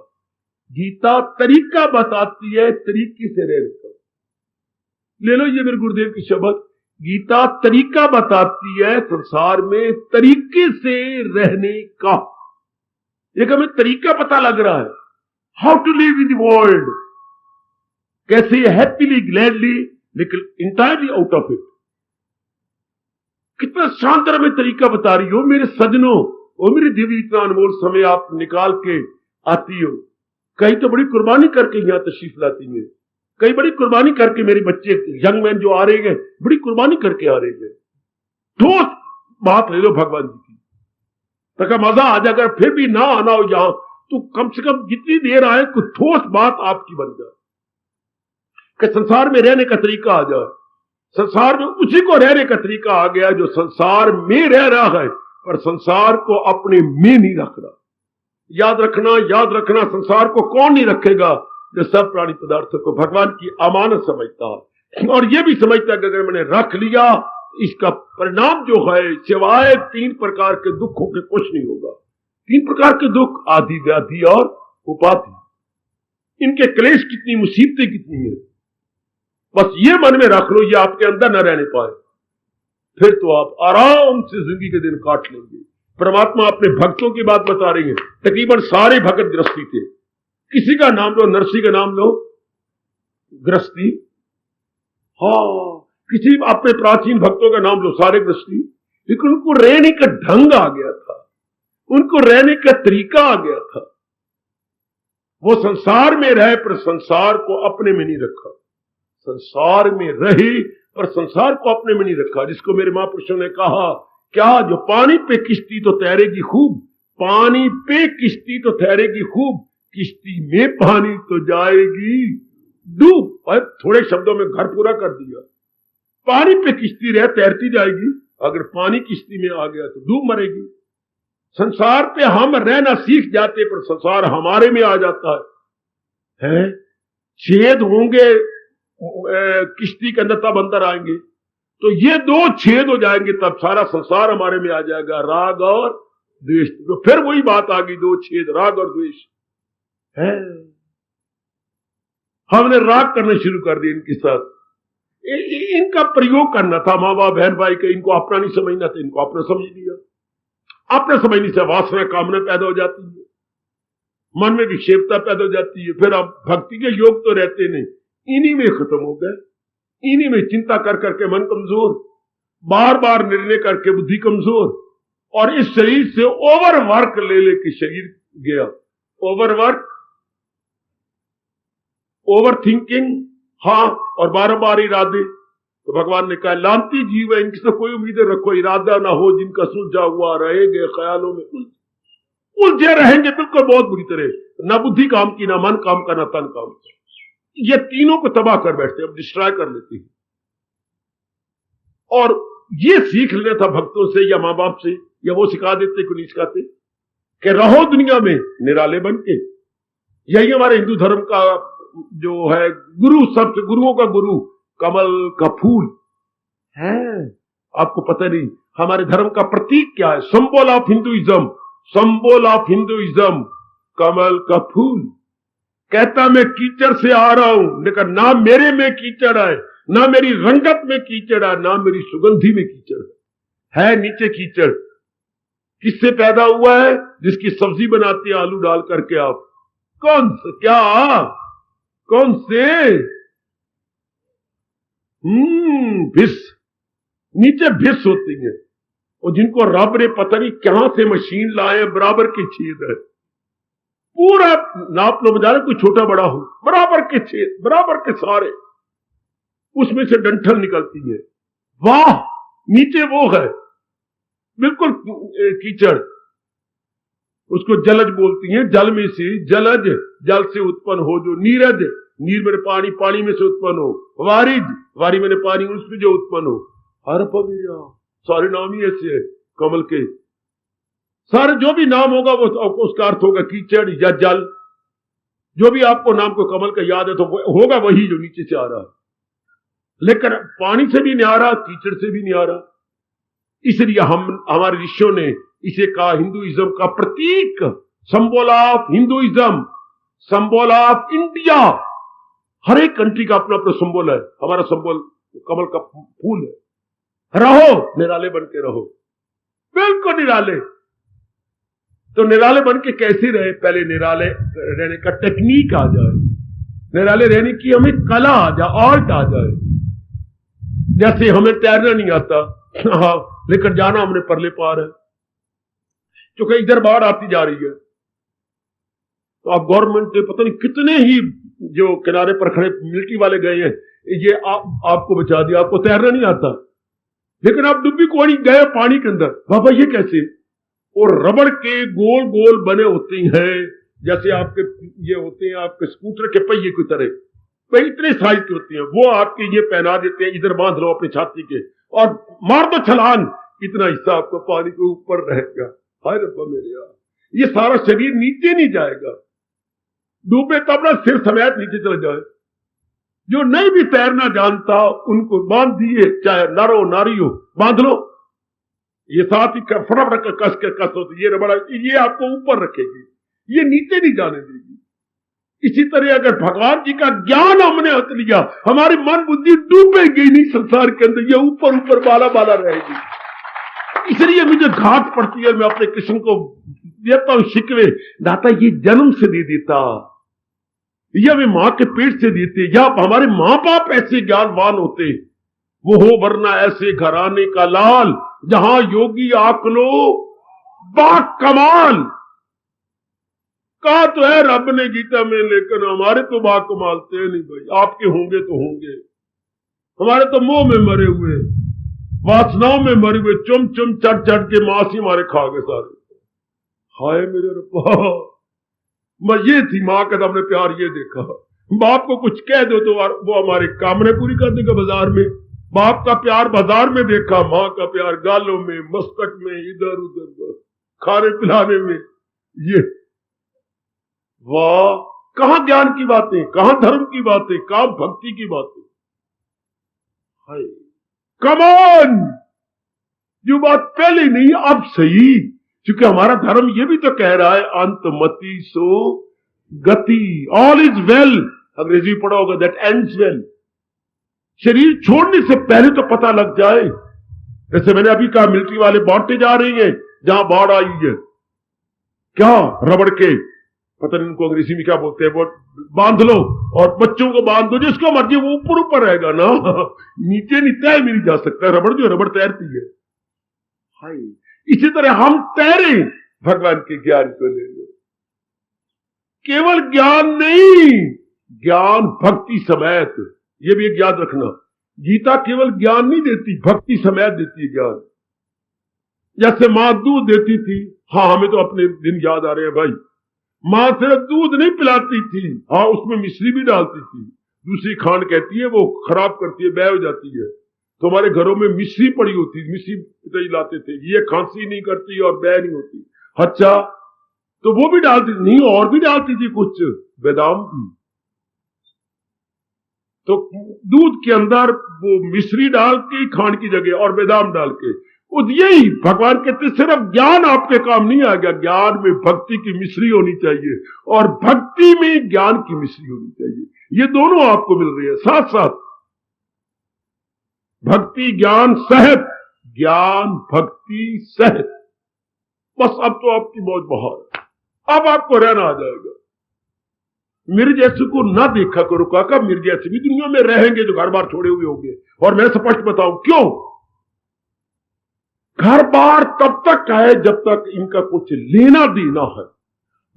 गीता तरीका बताती है, तरीके से रहने का। ले लो ये मेरे गुरुदेव की शब्द, गीता तरीका बताती है संसार में तरीके से रहने का। एक हमें तरीका पता लग रहा है, how to live in the world, कैसे हैप्पीली ग्लैडली, लेकिन इंटायरली आउट ऑफ इट। कितना शानदार में तरीका बता रही हो मेरे सजनों। ओ मेरे देवी, इतना अनमोल समय आप निकाल के आती हो। कई तो बड़ी कुर्बानी करके यहां तशरीफ लाती है, कई बड़ी कुर्बानी करके, मेरे बच्चे यंग मैन जो आ रहे हैं बड़ी कुर्बानी करके आ रहे हैं। ठोस बात ले लो भगवान जी की, तो मजा आ जाए। अगर फिर भी ना आना हो यहां तो कम से कम जितनी देर आए कुछ ठोस बात आपकी बन जाए कि संसार में रहने का तरीका आ जाए। संसार में उसी को रहने का तरीका आ गया जो संसार में रह रहा है पर संसार को अपने में नहीं रख रहा। याद रखना संसार को कौन नहीं रखेगा? जो सब प्राणी पदार्थों को भगवान की अमानत समझता है और यह भी समझता है कि अगर मैंने रख लिया इसका परिणाम जो है सिवाय 3 प्रकार के दुखों के कुछ नहीं होगा। 3 प्रकार के दुख, आदि, व्याधि और उपाधि। इनके क्लेश कितनी, मुसीबतें कितनी है, बस ये मन में रख लो, ये आपके अंदर न रहने पाए, फिर तो आप आराम से जिंदगी के दिन काट लेंगे। परमात्मा अपने भक्तों की बात बता रही है। तकरीबन सारे भगत गृहस्थी थे। किसी का नाम लो, नरसिंह का नाम लो, गृहस्थी। हाँ, किसी अपने प्राचीन भक्तों का नाम लो, सारे गृहस्थी। लेकिन उनको रहने का ढंग आ गया था, उनको रहने का तरीका आ गया था। वो संसार में रहे पर संसार को अपने में नहीं रखा, संसार में रही पर संसार को अपने में नहीं रखा। जिसको मेरे महापुरुषों ने कहा, क्या जो पानी पे किश्ती तो तैरेगी खूब, पानी पे किश्ती तो तैरेगी खूब, किश्ती में पानी तो जाएगी डूब। और थोड़े शब्दों में घर पूरा कर दिया। पानी पे किश्ती रहे तैरती जाएगी, अगर पानी किश्ती में आ गया तो डूब मरेगी। संसार पे हम रहना सीख जाते पर संसार हमारे में आ जाता है। छेद होंगे किश्ती के अंदर, तब अंदर आएंगे तो ये 2 छेद हो जाएंगे, तब सारा संसार हमारे में आ जाएगा, राग और द्वेष। तो फिर वही बात आ गई, 2 छेद, राग और द्वेष है। हमने राग करना शुरू कर दिया इनके साथ। इनका प्रयोग करना था, माँ बाप बहन भाई के, इनको अपना नहीं समझना था, इनको अपना समझ लिया। अपने समझने से वासना कामना पैदा हो जाती है, मन में विक्षेपता पैदा हो जाती है। फिर अब भक्ति के योग तो रहते नहीं, इन्हीं में खत्म हो गए। इन्हीं में चिंता कर करके मन कमजोर, बार बार निर्णय करके बुद्धि कमजोर, और इस शरीर से ओवरवर्क ले लेके शरीर गया। ओवरवर्क, ओवर थिंकिंग, हाँ, और बार बार इरादे। तो भगवान ने कहा, लांती जीव है, इनसे कोई उम्मीदें रखो, इरादा ना हो जिनका सुलझा हुआ रहेंगे ख्यालों में उलझे रहेंगे, बिल्कुल बहुत बुरी तरह। ना बुद्धि काम की, ना मन काम का, ना तन काम का। ये तीनों को तबाह कर बैठते, अब डिस्ट्रॉय कर लेते हैं। और ये सीख लेना था भक्तों से या माँ बाप से, या वो सिखा देते कि नहीं सिखाते कि रहो दुनिया में निराले बन के। यही हमारे हिंदू धर्म का जो है गुरु, सबसे गुरुओं का गुरु कमल का फूल है। आपको पता नहीं हमारे धर्म का प्रतीक क्या है? Symbol of Hinduism, symbol of Hinduism कमल का फूल। कहता मैं कीचड़ से आ रहा हूं, लेकिन ना मेरे में कीचड़ है, ना मेरी रंगत में कीचड़ है, ना मेरी सुगंधी में कीचड़ है नीचे कीचड़। किससे पैदा हुआ है? जिसकी सब्जी बनाते हैं आलू डाल करके आप। कौन से? क्या? कौन से? भिस, नीचे भिस होती है, और जिनको रब ने पता नहीं कहां से मशीन लाए, बराबर के छेद है। पूरा नाप लो, बजा कोई छोटा बड़ा हो, बराबर के छेद, बराबर के सारे, उसमें से डंठल निकलती है। वाह, नीचे वो है बिल्कुल कीचड़, उसको जलज बोलती हैं। जल में से जलज, जल से उत्पन्न हो जो नीरज, नीर में पानी, पानी में से उत्पन्न हो। वारिज, वारी में पानी, उसमें जो उत्पन्न हो। हर पविरा, सारे नाम ही ऐसे है कमल के। सारे जो भी नाम होगा वो उसका अर्थ होगा कीचड़ या जल। जो भी आपको नाम को कमल का याद है तो होगा वही जो नीचे से आ रहा है, लेकिन पानी से भी न्यारा, कीचड़ से भी न्यारा। इसलिए हमारे ऋषियों ने इसे कहा हिंदुइज्म का प्रतीक, symbol of Hinduism, symbol of India. हर एक कंट्री का अपना अपना सिंबल है। हमारा सिंबल कमल का फूल है। रहो निराले बन के रहो, बिल्कुल निराले। तो निराले बन के कैसे रहे? पहले निराले रहने का टेक्निक आ जाए, निराले रहने की हमें कला आ जाए, आर्ट आ जाए। जैसे हमें तैरना नहीं आता, हाँ, लेकर जाना हमने परले पार है। क्योंकि इधर बाढ़ आती जा रही है तो अब गवर्नमेंट ने पता नहीं कितने ही जो किनारे पर खड़े मिलिट्री वाले गए हैं, ये आपको बचा दिया, आपको तैरना नहीं आता, लेकिन आप डुब्बी कोड़ी गए पानी के अंदर। बाबा ये कैसे? और रबड़ के गोल गोल बने होते हैं, जैसे आपके ये होते हैं आपके स्कूटर के पहिए की तरह, तो इतने साइज के होते हैं, वो आपके ये पहना देते हैं, इधर बांध लो अपनी छाती के और मार दो छलांग, इतना हिस्सा आपको पानी के ऊपर रहेगा। हाय रब्बा मेरे यार, ये सारा शरीर नीचे नहीं जाएगा, डूबे तब ना सिर समेत नीचे चले जाए। जो नहीं भी तैरना जानता उनको बांध दिए, चाहे नर हो नारी हो, बांध लो, ये साथ ही फटाफट कस के कस होती, ये रबड़ ये आपको ऊपर रखेगी, ये नीचे नहीं जाने देगी। इसी तरह अगर भगवान जी का ज्ञान हमने हत लिया, हमारी मन बुद्धि डूबेगी नहीं संसार के अंदर, ये ऊपर ऊपर बाला बाला रहेगी। इसलिए मुझे घाट पड़ती है, मैं अपने कृष्ण को देता हूं शिकवे, दाता ये जन्म से दे देता, या वे मां के पेट से देते, या हमारे मां बाप ऐसे ज्ञानवान होते, वो हो वरना ऐसे घराने का लाल, जहां योगी आकलो बा कमाल। कहा तो है रब ने गीता में, लेकिन हमारे तो बा कमाल थे नहीं भाई, आपके होंगे तो होंगे, हमारे तो मोह में मरे हुए, वासनाओं में मरे हुए, चुम चुम चढ़ चढ़ के मांस ही हमारे खा गए सारे। हाय मेरे रब्बा, मैं ये थी मां का हमने प्यार ये देखा। बाप को कुछ कह दो तो वो हमारे कामने पूरी कर देगा बाजार में, बाप का प्यार बाजार में देखा, मां का प्यार गालों में, मस्तक में, इधर उधर खाने पिलाने में। ये वाह, कहां ज्ञान की बातें, कहां धर्म की बातें, कहां भक्ति की बातें। हाय कमान, जो बात पहले नहीं अब सही, क्योंकि हमारा धर्म ये भी तो कह रहा है अंतमति सो गति, ऑल इज वेल, अंग्रेजी पढ़ा होगा, दैट एंड्स वेल। शरीर छोड़ने से पहले तो पता लग जाए। जैसे मैंने अभी कहा, मिलिट्री वाले बांटते जा रही हैं, जहां बाढ़ आई है, क्या रबड़ के पता नहीं उनको अंग्रेजी में क्या बोलते हैं, वो बांध लो और बच्चों को बांध दो, जिसको मर्जी वो ऊपर ऊपर रहेगा ना, नीचे नहीं तैर भी नहीं जा सकता। रबड़ जो रबड़ तैरती है। हाय, इसी तरह हम तैरे भगवान के ज्ञान को ले लो। केवल ज्ञान नहीं, ज्ञान भक्ति समेत, ये भी एक याद रखना, गीता केवल ज्ञान नहीं देती, भक्ति समेत देती है ज्ञान। जैसे मां दूध देती थी, हाँ हमें तो अपने दिन याद आ रहे हैं भाई, मां सिर्फ दूध नहीं पिलाती थी, हाँ उसमें मिश्री भी डालती थी, दूसरी खांड कहती है, वो खराब करती है, बै हो जाती है, तो हमारे घरों में मिश्री पड़ी होती, मिश्री पिताजी लाते थे, ये खांसी नहीं करती और बै नहीं होती। अच्छा, तो वो भी डालती नहीं, और भी डालती थी कुछ, बादाम भी। तो दूध के अंदर वो मिश्री डाल के खांड की जगह और बादाम डाल के, यही भगवान कहते सिर्फ ज्ञान आपके काम नहीं आ गया, ज्ञान में भक्ति की मिश्री होनी चाहिए और भक्ति में ज्ञान की मिश्री होनी चाहिए। ये दोनों आपको मिल रही है साथ साथ, भक्ति ज्ञान सहित, ज्ञान भक्ति सहित। बस अब तो आपकी मौज बहार है, अब आपको रहना आ जाएगा। मेरे जैसे को ना देखा करो काका, मेरे जैसे भी दुनिया में रहेंगे जो घर बार छोड़े हुए होंगे। और मैं स्पष्ट बताऊं क्यों, घर बार तब तक है जब तक इनका कुछ लेना देना है।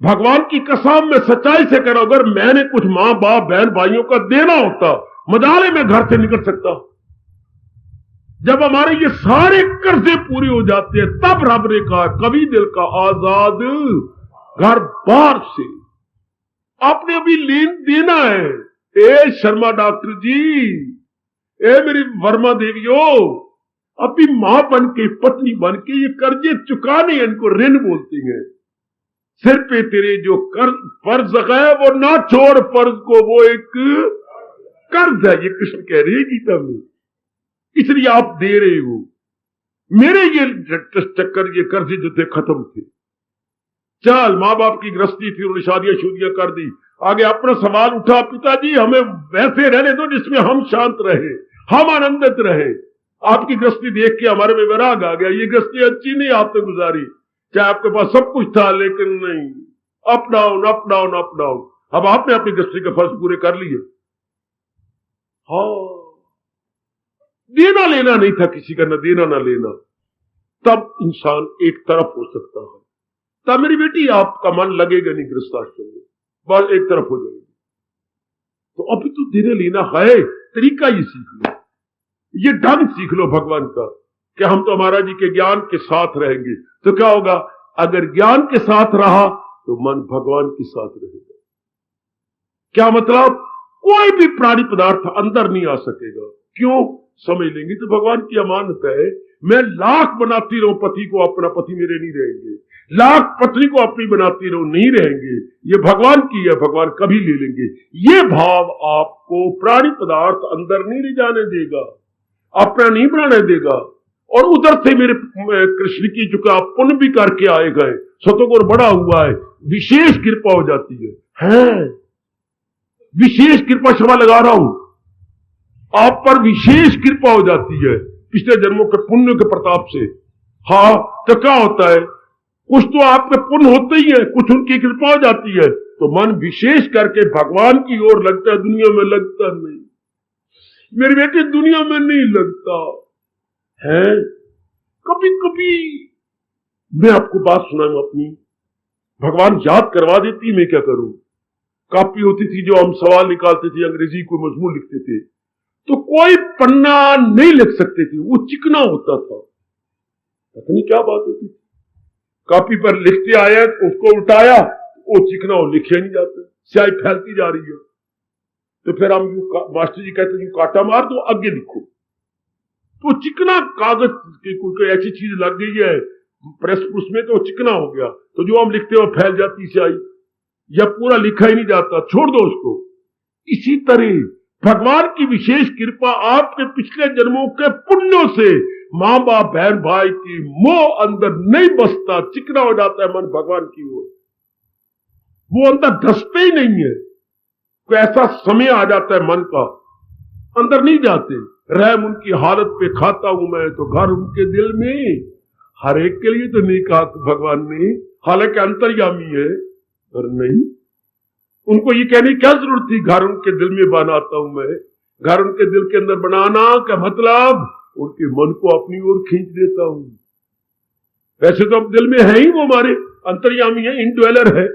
भगवान की कसम में सच्चाई से करो, अगर मैंने कुछ मां बाप बहन भाइयों का देना होता, मजाले में घर से निकल सकता। जब हमारे ये सारे कर्जे पूरे हो जाते हैं, तब रब ने कहा कभी दिल का आजाद घर बार से। आपने अभी लेन देना है। ए शर्मा डॉक्टर जी, ए मेरी वर्मा देवियों, अभी मां बन के, पत्नी बन के ये कर्जे चुकाने, इनको ऋण बोलते हैं। सिर पे तेरे जो फर्ज है वो ना छोड़ फर्ज को, वो एक कर्ज है, ये कृष्ण कह रहे हैं गीता में। इसलिए आप दे रहे हो। मेरे ये चक्कर, ये कर्जे जो थे खत्म थे। चल, मां बाप की गृहस्थी थी, उन्होंने शादियां शुदियां कर दी, आगे अपना सवाल उठा, पिताजी हमें वैसे रहने दो जिसमें हम शांत रहे, हम आनंदित रहे। आपकी गृहस्थी देख के हमारे में वैराग आ गया, ये गृहस्थी अच्छी नहीं आपने गुजारी, चाहे आपके पास सब कुछ था, लेकिन नहीं, up down up down up down. अब आपने अपनी गृहस्थी के फर्ज पूरे कर लिए। हाँ, देना लेना नहीं था किसी का, न देना न लेना, तब इंसान एक तरफ हो सकता है। तब मेरी बेटी आपका मन लगेगा नहीं गृहस्थाश्रम में, बस एक तरफ हो जाएगी। तो अभी तो देने लेना है, तरीका ये सीख लो, ये ढंग सीख लो भगवान का, कि हम तो महाराज जी के ज्ञान के साथ रहेंगे। तो क्या होगा, अगर ज्ञान के साथ रहा तो मन भगवान के साथ रहेगा। क्या मतलब? कोई भी प्राणी पदार्थ अंदर नहीं आ सकेगा। क्यों? समझ लेंगे तो भगवान की अमानत है। मैं लाख बनाती रहूं पति को, अपना पति मेरे नहीं रहेंगे। लाख पत्नी को अपनी बनाती रहूं, नहीं रहेंगे। ये भगवान की है, भगवान कभी ले लेंगे। ये भाव आपको प्राणी पदार्थ अंदर नहीं ले जाने देगा, अपना नहीं बनाने देगा। और उधर से मेरे कृष्ण की चुका आप पुण्य भी करके आए गए, सतोगुण बड़ा हुआ है, विशेष कृपा हो जाती है। विशेष कृपा क्षमा लगा रहा हूं, आप पर विशेष कृपा हो जाती है पिछले जन्मों के पुण्य के प्रताप से। हाँ, तो क्या होता है? कुछ तो आपके पुण्य होते ही है, कुछ उनकी कृपा हो जाती है, तो मन विशेष करके भगवान की ओर लगता है, दुनिया में लगता नहीं। मेरी बेटी दुनिया में नहीं लगता है। कभी कभी मैं आपको बात सुनाऊं अपनी, भगवान याद करवा देती, मैं क्या करूं। कॉपी होती थी जो हम सवाल निकालते थे, अंग्रेजी को मजमून लिखते थे, तो कोई पन्ना नहीं लिख सकते थे, वो चिकना होता था। पता नहीं क्या बात होती थी। कॉपी पर लिखते आया, उसको उल्टाया, वो चिकना हो, लिखे नहीं जाता, स्याही फैलती जा रही है। तो फिर हम मास्टर जी कहते हैं काटा मार दो, आगे लिखो। तो चिकना कागज की कोई ऐसी चीज लग गई है प्रेस उसमें, तो चिकना हो गया, तो जो हम लिखते हो फैल जाती स्याही, या पूरा लिखा ही नहीं जाता, छोड़ दो उसको। इसी तरह भगवान की विशेष कृपा आपके पिछले जन्मों के पुण्यों से मां बाप बहन भाई की मोह अंदर नहीं बसता, चिकना हो जाता है मन भगवान की ओर, वो अंदर धसते ही नहीं है। तो ऐसा समय आ जाता है मन का, अंदर नहीं जाते। रहम उनकी हालत पे खाता हूं मैं, तो घर उनके दिल में। हर एक के लिए तो नहीं कहा भगवान ने, हालांकि अंतर्यामी है, पर नहीं, उनको ये कहने की क्या जरूरत थी, घर उनके दिल में बनाता हूं मैं। घर उनके दिल के अंदर बनाना का मतलब उनके मन को अपनी ओर खींच देता हूं। वैसे तो अब दिल में है ही वो, हमारे अंतर्यामी है, इनड्वेलर है,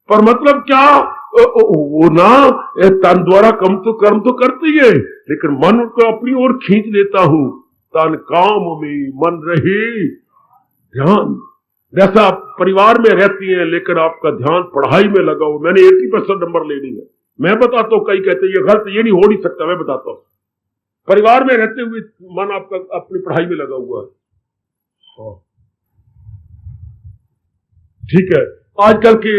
पर मतलब क्या, वो ना तन द्वारा कर्म तो करते ही है, लेकिन मन को अपनी ओर खींच देता हूं। तन काम में मन रहे ध्यान। जैसा आप परिवार में रहती हैं, लेकिन आपका ध्यान पढ़ाई में लगा हो। मैंने 80% नंबर लेनी है, मैं बताता हूं, कई कहते हैं ये गलत, ये नहीं हो नहीं सकता, मैं बताता हूं। परिवार में रहते हुए मन आपका अपनी पढ़ाई में लगा हुआ है। हाँ, ठीक है। आजकल के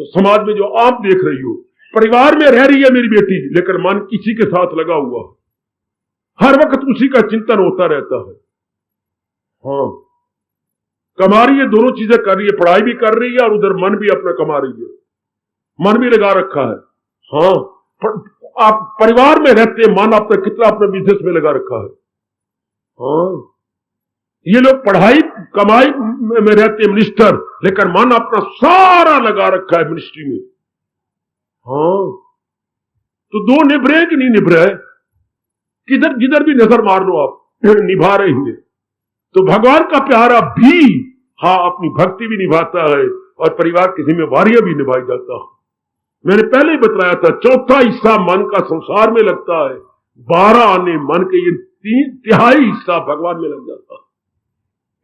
समाज में जो आप देख रही हो, परिवार में रह रही है मेरी बेटी, लेकिन मन किसी के साथ लगा हुआ, हर वक्त उसी का चिंतन होता रहता है। हाँ, कमा रही है, दोनों चीजें कर रही है, पढ़ाई भी कर रही है और उधर मन भी अपना कमा रही है, मन भी लगा रखा है। हाँ, आप परिवार में रहते हैं, मन आपका कितना अपने बिजनेस में लगा रखा है। हाँ, ये लोग पढ़ाई कमाई में रहते हैं मिनिस्टर, लेकिन मन अपना सारा लगा रखा है मिनिस्ट्री में। हाँ, तो दो निभरे कि नहीं निभरे, किधर जिधर भी नजर मार लो आप, निभा रहे हैं। तो भगवान का प्यारा भी हाँ अपनी भक्ति भी निभाता है और परिवार की जिम्मेवारियां भी निभाई जाता है। मैंने पहले ही बताया था, चौथा हिस्सा मन का संसार में लगता है, 12 आने मन के ये 3/3 हिस्सा भगवान में लग जाता है।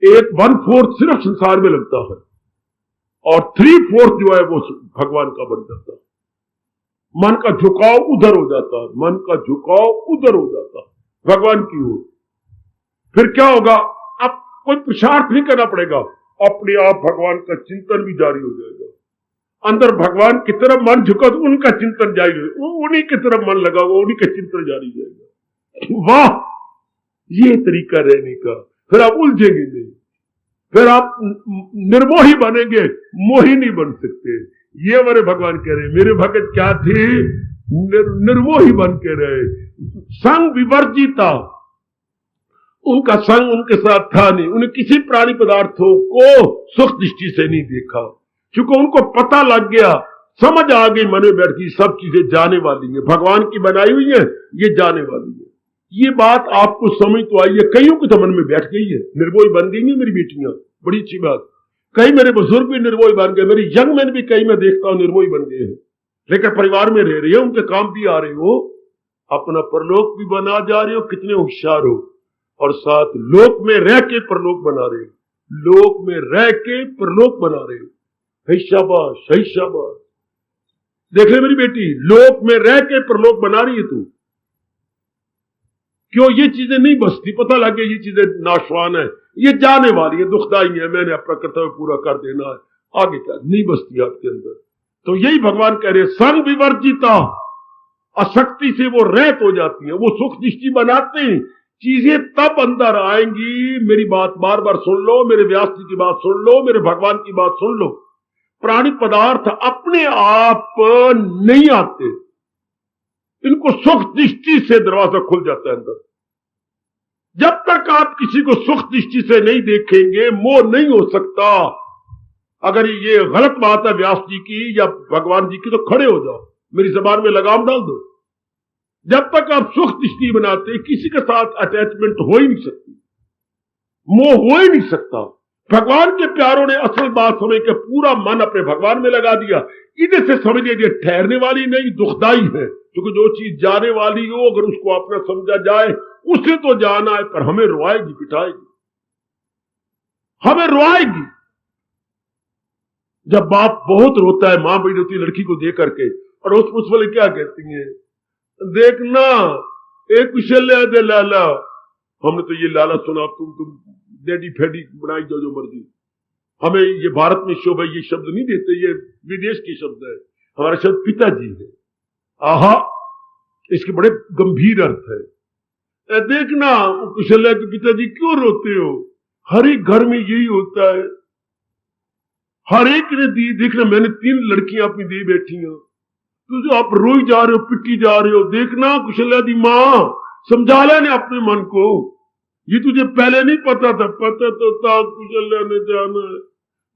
1/4 सिर्फ संसार में लगता है और 3/4 जो है वो भगवान का बन जाता है। मन का झुकाव उधर हो जाता है, मन का झुकाव उधर हो जाता है भगवान की ओर। फिर क्या होगा, अब कोई पुरुषार्थ नहीं करना पड़ेगा, अपने आप भगवान का चिंतन भी जारी हो जाएगा। अंदर भगवान की तरफ मन झुका तो उनका चिंतन जारी हो, उन्हीं की तरफ मन लगा हुआ, उन्हीं का चिंतन जारी जाएगा। वाह, ये तरीका रहने का। फिर आप उलझेंगे नहीं, फिर आप निर्मोही बनेंगे, मोही नहीं बन सकते। ये हमारे भगवान कह रहे, मेरे भगत क्या थे, निर्मोही बन के रहे, संग विवर्जिता, उनका संग उनके साथ था नहीं। उन्हें किसी प्राणी पदार्थों को सुख दृष्टि से नहीं देखा, क्योंकि उनको पता लग गया, समझ आ गई, मन में बैठ गई, सब चीजें जाने वाली है, भगवान की बनाई हुई है, ये जाने वाली है। ये बात आपको समझ तो आई है, कईयों के तो मन में बैठ गई है, निर्भोई बन गई है मेरी बेटियां, बड़ी अच्छी बात। कई मेरे बुजुर्ग भी निर्भोई बन गए, मेरी यंग मैन भी कई मैं देखता हूं निर्भोई बन गए हैं, लेकिन परिवार में रह रही है, उनके काम भी आ रहे हो, अपना परलोक भी बना जा रहे हो, कितने होशियार हो, और साथ लोक में रह के परलोक बना रहे हो। लोक में रह के परलोक बना रहे हो। है शाबाश, है शाबाश। देख ले मेरी बेटी, लोक में रह के परलोक बना रही है तू। क्यों? ये चीजें नहीं बसती, पता लगे ये चीजें नाशवान है, ये जाने वाली है, दुखदाई है, मैंने अपना कर्तव्य पूरा कर देना है, आगे क्या नहीं बसती आपके अंदर। तो यही भगवान कह रहे, संग विवर्जिता, आसक्ति से वो रहित हो जाती है, वो सुख दृष्टि बनाते हैं। चीजें तब अंदर आएंगी, मेरी बात बार बार सुन लो, मेरे व्यास जी की बात सुन लो, मेरे भगवान की बात सुन लो। प्राणी पदार्थ अपने आप नहीं आते, इनको सुख दृष्टि से दरवाजा खुल जाता है अंदर। जब तक आप किसी को सुख दृष्टि से नहीं देखेंगे, मोह नहीं हो सकता। अगर ये गलत बात है व्यास जी की या भगवान जी की, तो खड़े हो जाओ, मेरी जबान में लगाम डाल दो। जब तक आप सुख दृष्टि बनाते, किसी के साथ अटैचमेंट हो ही नहीं सकती, मोह हो ही नहीं सकता। भगवान के प्यारों ने असल बात समझ के पूरा मन अपने भगवान में लगा दिया। इधर से समझ लीजिए ठहरने वाली नहीं, दुखदाई है, क्योंकि जो चीज जाने वाली हो अगर उसको अपना समझा जाए, उसे तो जाना है, पर हमें रुआएगी, पिटाएगी, हमें रुआएगी। जब बाप बहुत रोता है, मां बड़ी रोती लड़की को देख करके, और उस वाले क्या कहती हैं, देखना एक कुशल्या दे लाला, हमने तो ये लाला सुना, तुम डेडी फेडी बनाई जो मर्जी, हमें ये भारत में शोभा ये शब्द नहीं देते, ये विदेश के शब्द है। हमारा शब्द पिताजी है। आहा, इसके बड़े गंभीर अर्थ है। देखना कुशल्या के पिताजी क्यों रोते हो, हर एक घर में यही होता है, हर एक ने दी। देखना मैंने 3 लड़कियां अपनी दी बैठी हैं, तो जो आप रोई जा रहे हो, पिटी जा रहे हो, देखना कुशल्या दी मां समझा लेने अपने मन को, ये तुझे पहले नहीं पता था, पता तो था, कुशल्या ने जाना है,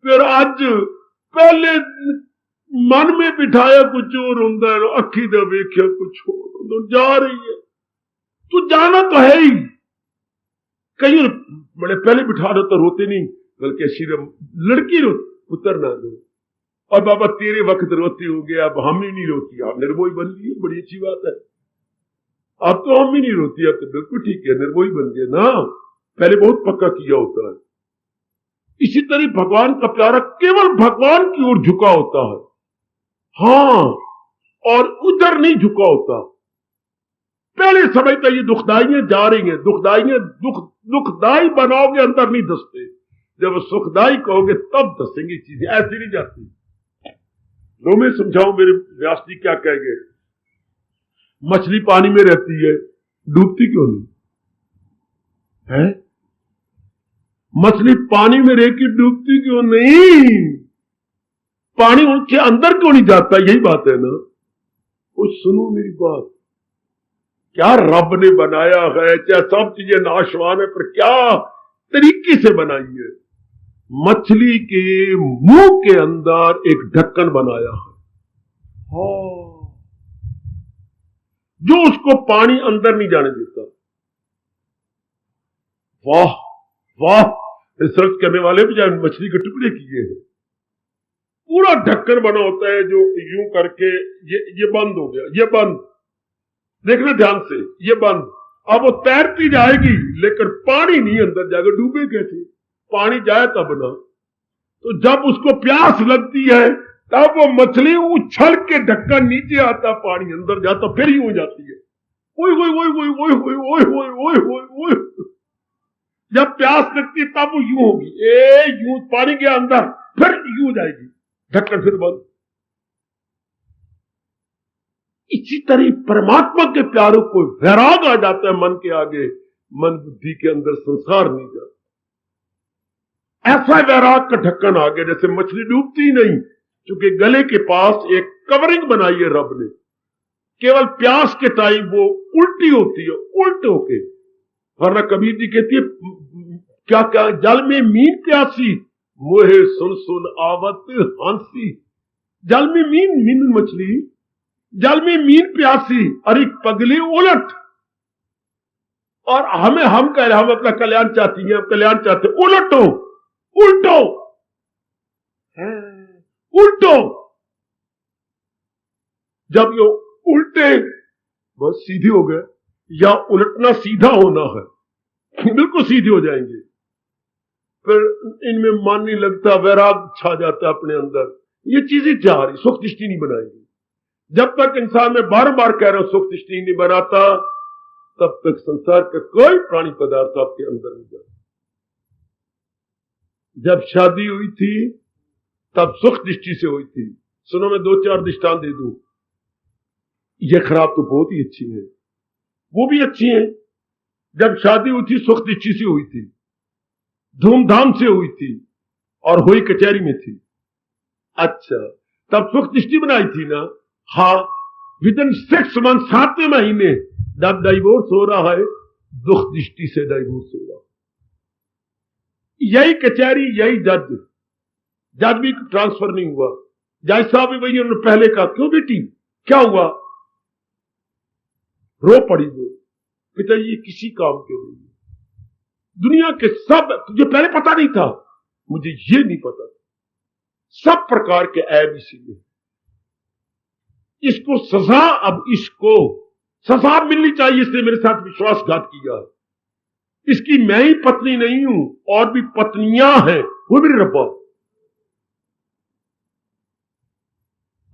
फिर आज पहले मन में बिठाया कुछ और होता है, अखी दा वेख्या कुछ और, जा रही है, तू जाना तो है ही। कई बड़े पहले बिठा दो तो रोते नहीं, बल्कि सिर्फ लड़की रो, पुत्र ना रो, और बाबा तेरे वक्त रोती होंगे, अब हम ही नहीं रोती, आप निर्मोही बन गई, बड़ी अच्छी बात है। अब तो हम ही नहीं रोती, अब तो बिल्कुल ठीक है, निर्मोही बन गए ना, पहले बहुत पक्का किया होता है। इसी तरह भगवान का प्यारा केवल भगवान की ओर झुका होता है, हाँ, और उधर नहीं झुका होता। पहले समझता ये दुखदाइयां जा रही हैं, दुखदाइयां दुखदाई बनाओगे अंदर नहीं धसते, जब सुखदाई कहोगे तब धसेंगी चीजें, ऐसी नहीं जाती। लो मैं समझाऊं, मेरे व्यास जी क्या कहेंगे। मछली पानी में रहती है, डूबती क्यों नहीं है? मछली पानी में रह के डूबती क्यों नहीं? पानी उनके अंदर क्यों नहीं जाता? यही बात है ना। कुछ सुनो मेरी बात, क्या रब ने बनाया है, क्या सब चीजें नाशवान है, पर क्या तरीके से बनाई है। मछली के मुंह के अंदर एक ढक्कन बनाया है, हाँ, जो उसको पानी अंदर नहीं जाने देता। वाह वाह, रिसर्च करने वाले भी जब मछली के टुकड़े किए हैं, पूरा ढक्कन बना होता है, जो यूं करके ये बंद हो गया, ये बंद, देखना ध्यान से, ये बंद। अब वो तैरती जाएगी, लेकिन पानी नहीं अंदर जाएगा, डूबे कैसे? पानी जाए तब ना। तो जब उसको प्यास लगती है, तब वो मछली उछल के ढक्कन नीचे आता, पानी अंदर जाता, फिर यूं जाती है। ओए ओए ओए ओए ओए ओए ओए ओए ओए ओए, जब प्यास लगती है तब वो यूं होगी, यूं पानी के अंदर, फिर यूं जाएगी, ढक्कन फिर बंद। इसी तरह परमात्मा के प्यारों को वैराग आ जाता है मन के आगे, मन बुद्धि के अंदर संसार नहीं जाता। ऐसा वैराग का ढक्कन आ गया, जैसे मछली डूबती नहीं, क्योंकि गले के पास एक कवरिंग बनाई है रब ने, केवल प्यास के टाइम वो उल्टी होती है, उल्ट होके। वरना कबीर जी कहती है, क्या क्या जल में मीन प्यासी, मोहे सुन सुन आवत हंसी। जल में मीन मछली, जल में मीन प्यासी, अरे पगली उलट। और हम कह रहे, हम अपना कल्याण चाहती हैं, हम कल्याण चाहते, उलटो, उल्टो, उल्टो। जब ये उल्टे बस सीधे हो गए, या उलटना सीधा होना है, बिल्कुल सीधे हो जाएंगे। फिर इनमें मन नहीं लगता, वैराग छा जाता अपने अंदर। ये चीजें जा रही, सुख दृष्टि नहीं बनाएंगी। जब तक इंसान में बार बार कह रहा हूं सुख दृष्टि नहीं बनाता, तब तक संसार का कोई प्राणी पदार्थ आपके अंदर नहीं जाता। जब शादी हुई थी तब सुख दृष्टि से हुई थी। सुनो, मैं 2-4 दृष्टांत दे दूं। ये खराब तो बहुत ही अच्छी है, वो भी अच्छी है। जब शादी हुई थी सुख दृष्टि से हुई थी, धूमधाम से हुई थी और हुई कचहरी में थी। अच्छा, तब सुख दृष्टि बनाई थी ना? हाँ, विदिन 6 मंथ, 7वें महीने जब डाइवोर्स हो रहा है, दुख दृष्टि से डाइवोर्स हो रहा है। यही कचहरी, यही जज भी ट्रांसफर नहीं हुआ। जज साहब भी वही उन्होंने पहले कहा, क्यों बेटी क्या हुआ? रो पड़ी वो, पिताजी ये किसी काम के नहीं। दुनिया के सब, तुझे पहले पता नहीं था? मुझे ये नहीं पता था। सब प्रकार के ऐब इसीलिए। इसको सजा, अब इसको सजा मिलनी चाहिए, इसने मेरे साथ विश्वासघात किया। इसकी मैं ही पत्नी नहीं हूं, और भी पत्नियां हैं, वो मेरे रब्बा।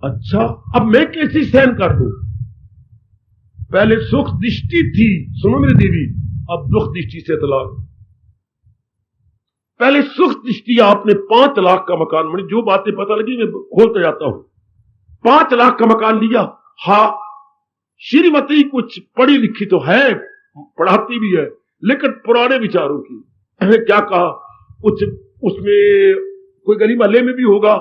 अच्छा, अब मैं कैसे सहन कर दूं? पहले सुख दृष्टि थी, सुनो मेरी देवी, अब दुख दृष्टि से तलाक। पहले सुख दृष्टि आपने 5 लाख का मकान, मुझे जो बातें पता लगी मैं खोलता जाता हूं। 5 लाख का मकान लिया। हाँ, श्रीमती कुछ पढ़ी लिखी तो है, पढ़ाती भी है, लेकिन पुराने विचारों की। क्या कहा, कुछ उसमें कोई गली मोहल्ले में भी होगा,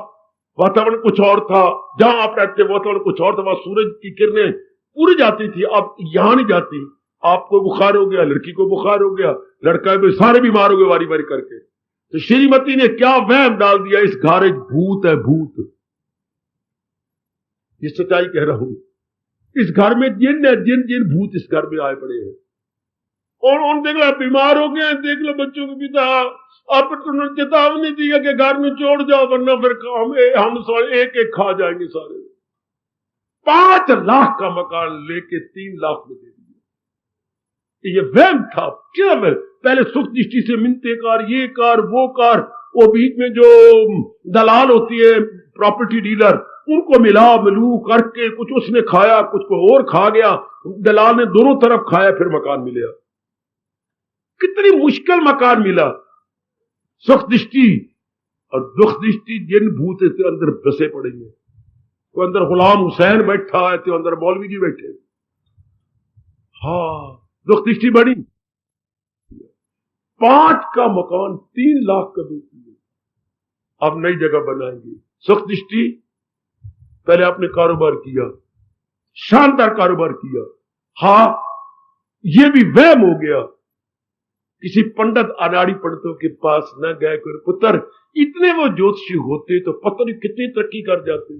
वातावरण कुछ और था, जहां आप रहते वातावरण कुछ और था, वहां सूरज की किरणें पूरी जाती थी, अब यहां नहीं जाती। आपको बुखार हो गया, लड़की को बुखार हो गया, लड़का भी, सारे बीमार हो गए वारी वारी करके। तो श्रीमती ने क्या वहम डाल दिया, इस घर में भूत है, भूत। ये सच्चाई कह रहा हूं, इस घर में जिन है, जिन जिन भूत इस घर में आए पड़े हैं। और उन देख लो बीमार हो गए, देख लो बच्चों के पिता, आप तुमने चेतावनी दी है कि घर में छोड़ जाओ, वरना फिर हम एक एक खा जाएंगे सारे। 5 लाख का मकान लेके 3 लाख में दे दिया। ये वहम था क्या? पहले सुख दृष्टि से मिनते कार, ये कार, वो कार, वो बीच में जो दलाल होती है, प्रॉपर्टी डीलर, उनको मिलू करके कुछ उसने खाया, कुछ को और खा गया, दलाल ने दोनों तरफ खाया, फिर मकान मिला। कितनी मुश्किल मकान मिला। सुख दृष्टि और दुख दृष्टि, जिन भूत के अंदर बसे पड़ेंगे। तो अंदर गुलाम हुसैन बैठा है, तो अंदर मौलवी जी बैठे। हाँ, दुख दृष्टि बड़ी। 5 का मकान 3 लाख का बेच लिया, अब नई जगह बनाएंगे। सुख दृष्टि, पहले आपने कारोबार किया, शानदार कारोबार किया। हाँ, ये भी वहम हो गया। किसी पंडित अनाड़ी पंडितों के पास न गए कर पुत्र, इतने वो ज्योतिषी होते तो पता नहीं कितनी तरक्की कर जाते।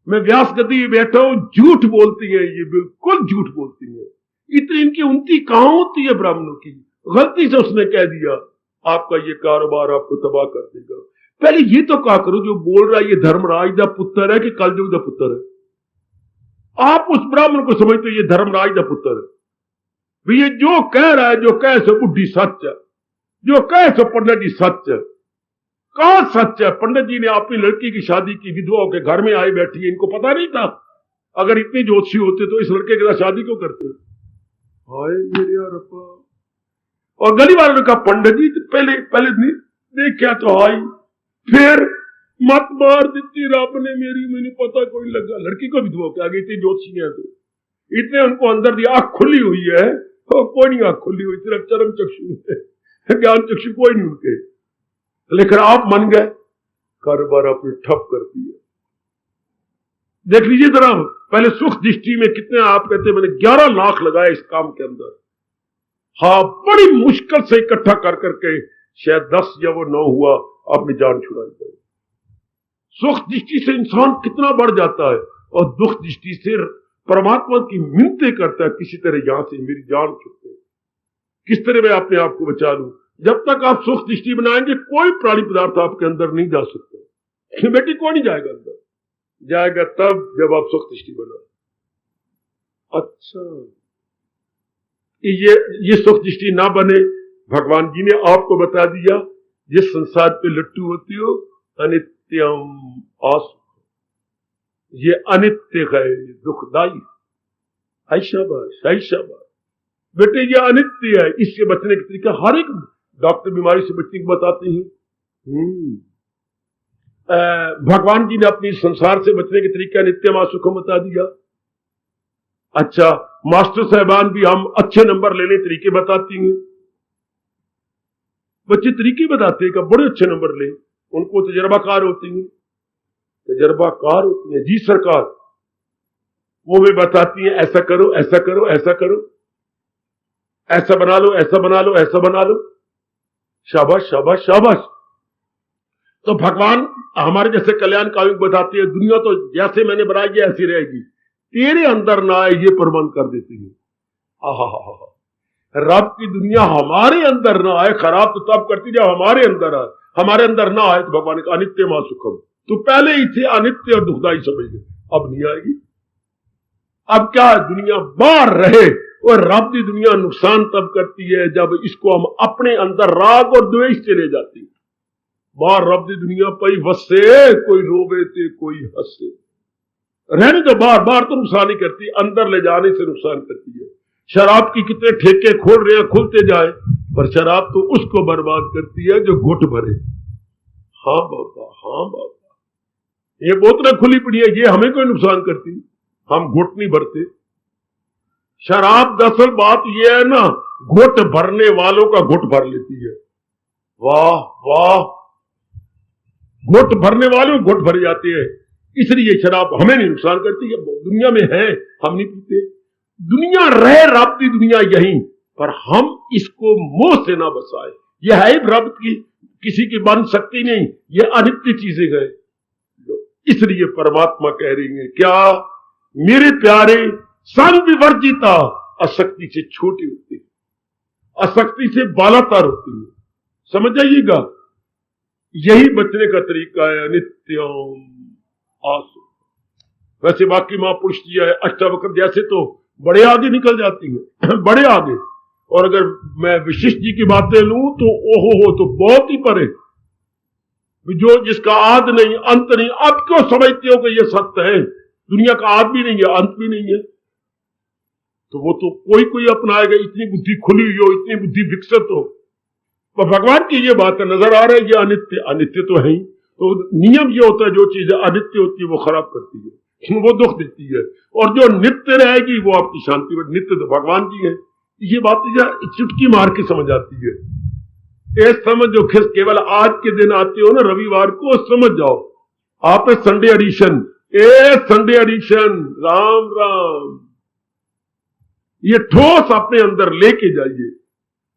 मैं व्यास गद्दी में बैठा हूं, झूठ बोलती है ये, बिल्कुल झूठ बोलती है। इतनी इनकी उन्नति कहां होती है ब्राह्मणों की? गलती से उसने कह दिया आपका ये कारोबार आपको तबाह कर देगा। पहले ये तो कहा करो, जो बोल रहा है ये धर्मराज का पुत्र है कि कलयुग का पुत्र है? आप उस ब्राह्मण को समझते ये धर्मराज का पुत्र है। ये जो कह रहा है, जो कहे सो बुढ़ी सच है, जो कहे सो पंडित जी सच है। कहां सच है? पंडित जी ने अपनी लड़की की शादी की, विधवा के घर में आई बैठी है, इनको पता नहीं था? अगर इतने ज्योतिषी होते तो इस लड़के के साथ शादी क्यों करते? हाय मेरे रब्बा। और गली वालों ने कहा पंडित जी पहले नहीं देखा तो आई, फिर मत मार देती रब ने मेरी, मैंने पता कोई लगा। लड़की को विधवा के आगे इतने ज्योतिषी है, तो इतने उनको अंदर दी आंख खुली हुई है, कोई नहीं आंख खुली हुई, सिर्फ चरम चक्षु है, ज्ञान चक्षु कोई नहीं उनके। लेकिन आप मन गए, कारोबार आपने ठप कर दिया। देख लीजिए जरा, पहले सुख दृष्टि में कितने आप कहते मैंने 11 लाख लगाए इस काम के अंदर। हाँ, बड़ी मुश्किल से इकट्ठा कर करके शायद 10 या वो 9 हुआ, आपने जान छुड़ाई गई। सुख दृष्टि से इंसान कितना बढ़ जाता है, और दुख दृष्टि से परमात्मा की मिन्नतें करता है, किसी तरह यहां से मेरी जान छुटे, किस तरह मैं अपने आप को बचा लूं। जब तक आप सुख दृष्टि बनाएंगे, कोई प्राणी पदार्थ आपके अंदर नहीं जा सकता। बेटी कौन नहीं जाएगा अंदर? जाएगा तब जब आप सुख दृष्टि बनाए। अच्छा, ये सुख दृष्टि ना बने, भगवान जी ने आपको बता दिया, जिस संसार पे लट्टू होती हो अनित्यम आसुख, ये अनित्य है, दुखदाई। शाबाश, शाबाश बेटे, ये अनित्य है। इससे बचने का तरीका हर एक डॉक्टर बीमारी से बचने को बताते हैं। भगवान जी ने अपनी संसार से बचने के तरीका नित्यम आसुखम बता दिया। अच्छा, मास्टर साहबान भी हम अच्छे नंबर लेने तरीके बताती हैं। बच्चे तरीके बताते हैं कि बड़े अच्छे नंबर ले, उनको तजर्बाकार होती हैं, तजर्बाकार होती हैं। जी सरकार, वो भी बताती हैं ऐसा करो, ऐसा करो, ऐसा करो, ऐसा बना लो, ऐसा बना लो, ऐसा बना लो। शाबाश, शाबाश, शाबाश। तो भगवान हमारे जैसे कल्याणकारी बताते हैं, दुनिया तो जैसे मैंने बनाई है ऐसी रहेगी, तेरे अंदर ना आए ये प्रबंध कर देती है। रब की दुनिया हमारे अंदर ना आए, खराब तो तब करती जब हमारे अंदर आए। हमारे अंदर ना आए तो भगवान का अनित्य मां सुखम, तो पहले ही थे अनित्य और दुखदाई समझ गए, अब नहीं आएगी। अब क्या दुनिया बाहर रहे, और रब की दुनिया नुकसान तब करती है जब इसको हम अपने अंदर राग और द्वेष चले जाते हैं। बाहर रब की दुनिया पर वसे, कोई रोवे थे कोई हंसे, रहने तो बाहर, बाहर तो नुकसान नहीं करती, अंदर ले जाने से नुकसान करती है। शराब की कितने ठेके खोल रहे हैं, खुलते जाए, पर शराब तो उसको बर्बाद करती है जो घुट भरे। हाँ बाबा, हाँ बाबा, ये बोतलें खुली पड़ी है, ये हमें कोई नुकसान करती, हम घुट नहीं भरते। शराब दरअसल बात यह है ना, घुट भरने वालों का घुट भर लेती है। वाह वाह, घुट भरने वालों घुट भर जाते हैं, इसलिए शराब हमें नहीं नुकसान करती है। दुनिया में है, हम नहीं पीते। दुनिया रहे रब की दुनिया यहीं, पर हम इसको मोह से ना बसाए। यह है रब की किसी की बन सकती नहीं, ये अनित्य चीजें गए। इसलिए परमात्मा कह रही है क्या, मेरे प्यारे, संग विवर्जिता आसक्ति से छोटी होती है, आसक्ति से बालातर होती है। समझ जाइएगा, यही बचने का तरीका है, नित्यम आसु। वैसे बाकी महापुरुष जी है, अष्टावक्र जैसे तो बड़े आगे निकल जाती हैं, बड़े आगे। और अगर मैं वशिष्ठ जी की बातें लूं तो ओहो तो बहुत ही परे, जो जिसका आद नहीं अंत नहीं। अब क्यों समझते हो कि ये सत्य है, दुनिया का आद भी नहीं है, अंत भी नहीं है, तो वो तो कोई कोई अपनाएगा, इतनी बुद्धि खुली हुई हो, इतनी बुद्धि विकसित हो। पर भगवान की ये बात नजर आ रहा है, ये अनित्य, अनित्य तो है ही। तो नियम ये होता है, जो चीज अनित्य होती है वो खराब करती है, वो दुख देती है, और जो नित्य रहेगी वो आपकी शांति में। नित्य तो भगवान जी है। ये बात चुटकी मार के समझ आती है। ये समझ जो केवल आज के दिन आते हो ना, रविवार को, समझ जाओ आप Sunday edition, Sunday edition, Ram Ram, ये ठोस अपने अंदर लेके जाइए।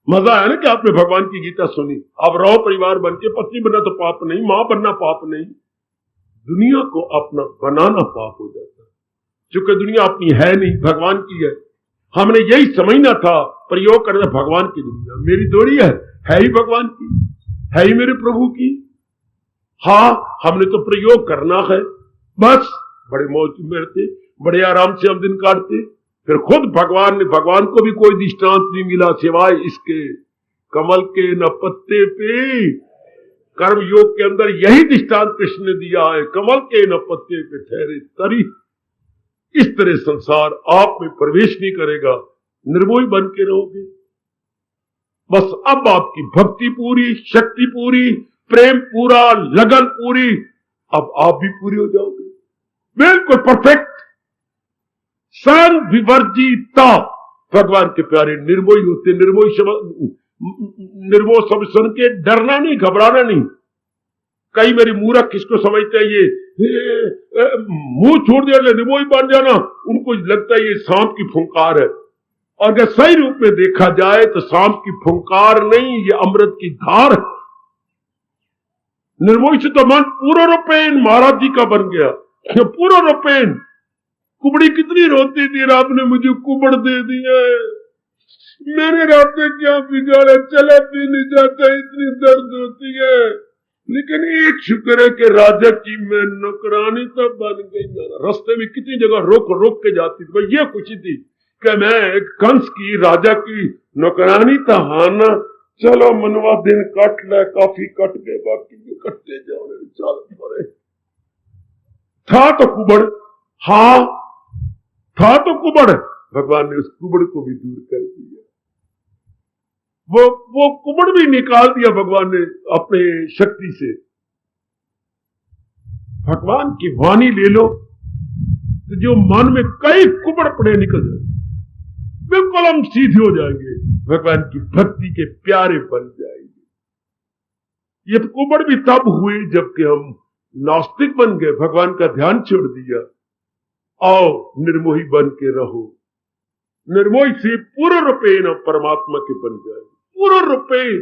मजा है ना कि आपने भगवान की गीता सुनी। अब रहो परिवार बन के, पत्नी बनना तो पाप नहीं, मां बनना पाप नहीं, दुनिया को अपना बनाना पाप हो जाता है, क्योंकि दुनिया अपनी है नहीं, भगवान की है। हमने यही समझना था, प्रयोग करना भगवान की दुनिया मेरी थोड़ी है ही भगवान की, है ही मेरे प्रभु की। हाँ, हमने तो प्रयोग करना है बस। बड़े मौज में रहते, बड़े आराम से हम दिन काटते। फिर खुद भगवान को भी कोई दृष्टांत नहीं मिला सिवाय इसके, कमल के न पत्ते पे। कर्म योग के अंदर यही दृष्टांत कृष्ण ने दिया है, कमल के न पत्ते पे ठहरे तरी। इस तरह संसार आप में प्रवेश नहीं करेगा, निर्मोही बन के रहोगे। बस अब आपकी भक्ति पूरी, शक्ति पूरी, प्रेम पूरा, लगन पूरी, अब आप भी पूरी हो जाओगे, बिल्कुल परफेक्ट। संग विवर्जिता, भगवान के प्यारे निर्मोही होते। निर्मोह शब्द सुन के डरना नहीं, घबराना नहीं। कई मेरी मूर्ख किसको समझते हैं, ये मुंह छोड़ दिया निर्मोही बन जाना, उनको लगता है ये सांप की फुंकार है। और अगर सही रूप में देखा जाए तो सांप की फुंकार नहीं, ये अमृत की धार है। निर्मोही से तो मन पूरा रूपेण महाराज जी का बन गया, पूरा रूपेण। कुबड़ी कितनी रोती थी, रब ने मुझे कुबड़ दे दिया है, मेरे रब ने क्या बिगाड़ा, चला भी नहीं जाता, इतनी दर्द होती है। लेकिन एक शुक्र है कि राजा की मैं नौकरानी तो बन गई। रास्ते में कितनी जगह रोक के जाती थी, ये खुशी थी कि मैं एक कंस की, राजा की नौकरानी था। हाँ ना, चलो मनवा दिन कट ले, काफी कट गए, बाकी भी कटते जाओ, चल पड़े। था तो कुबड़, हाँ था तो कुबड़, भगवान ने उस कुबड़ को भी दूर कर दिया। वो कुबड़ भी निकाल दिया भगवान ने अपने शक्ति से। भगवान की वाणी ले लो तो जो मन में कई कुबड़ पड़े निकल जाए, बिल्कुल हम सीधे हो जाएंगे, भगवान की भक्ति के प्यारे बन जाएंगे। ये कुबड़ भी तब हुए जबकि हम नास्तिक बन गए, भगवान का ध्यान छोड़ दिया। आओ निर्मोही बन के रहो, निर्मोही से पूर्ण रूपेण परमात्मा के बन जाए, पूर्ण रूपेण।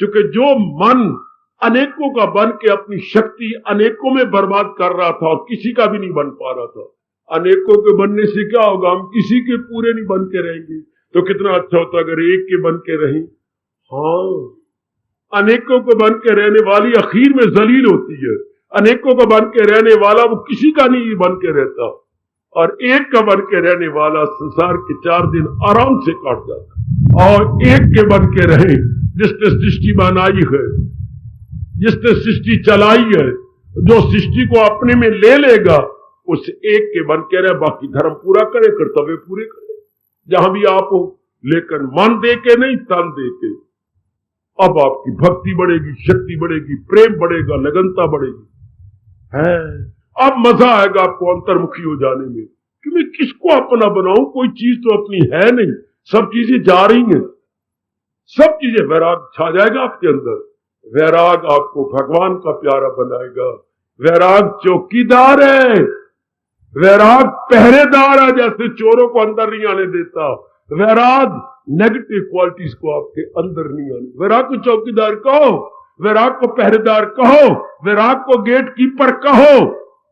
चूंकि जो मन अनेकों का बन के अपनी शक्ति अनेकों में बर्बाद कर रहा था और किसी का भी नहीं बन पा रहा था, अनेकों के बनने से क्या होगा, हम किसी के पूरे नहीं बन के रहेंगे। तो कितना अच्छा होता अगर एक के बन के रहें। हाँ, अनेकों को बन के रहने वाली आखिर में जलील होती है, अनेकों का बन के रहने वाला वो किसी का नहीं बन के रहता, और एक का बन के रहने वाला संसार के 4 दिन आराम से काट जाता। और एक के बन के रहे जिसने सृष्टि बनाई है, जिसने सृष्टि चलाई है, जो सृष्टि को अपने में ले लेगा, उस एक के बन के रहे, बाकी धर्म पूरा करे, कर्तव्य पूरे करे, जहां भी आप हो, लेकिन मन दे के नहीं, तन दे के। अब आपकी भक्ति बढ़ेगी, शक्ति बढ़ेगी, प्रेम बढ़ेगा, लगनता बढ़ेगी है। अब मजा आएगा आपको अंतर्मुखी हो जाने में कि मैं किसको अपना बनाऊं, कोई चीज तो अपनी है नहीं, सब चीजें जा रही हैं, सब चीजें। वैराग छा जाएगा आपके अंदर, वैराग आपको भगवान का प्यारा बनाएगा। वैराग चौकीदार है, वैराग पहरेदार है, जैसे चोरों को अंदर नहीं आने देता, वैराग नेगेटिव क्वालिटीज को आपके अंदर नहीं आने। वैराग को चौकीदार कहो, वैराग को पहरेदार कहो, वैराग को गेट कीपर कहो।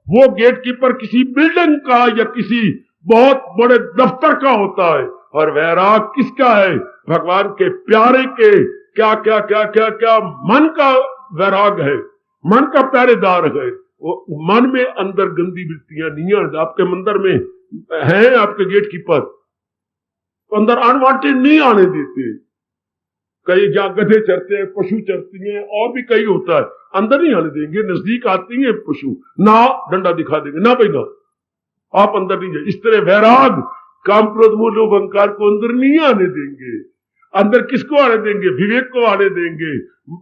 वो गेट कीपर किसी बिल्डिंग का या किसी बहुत बड़े दफ्तर का होता है, और वैराग किसका है, भगवान के प्यारे के। क्या क्या क्या क्या क्या मन का वैराग है, मन का पहरेदार है। वो मन में अंदर गंदी वृत्तियां नहीं आने, आपके मंदिर में हैं आपके गेट कीपर, तो अंदर अनवांटेड नहीं आने देते। कई जहां गधे चरते हैं, पशु चरती हैं, और भी कई होता है, अंदर नहीं आने देंगे। नजदीक आती हैं पशु, ना डंडा दिखा देंगे, ना भाई ना, आप अंदर नहीं जाए। इस तरह वैराग काम क्रोध मोह लोभ अहंकार को अंदर नहीं आने देंगे। अंदर किसको आने देंगे, विवेक को आने देंगे,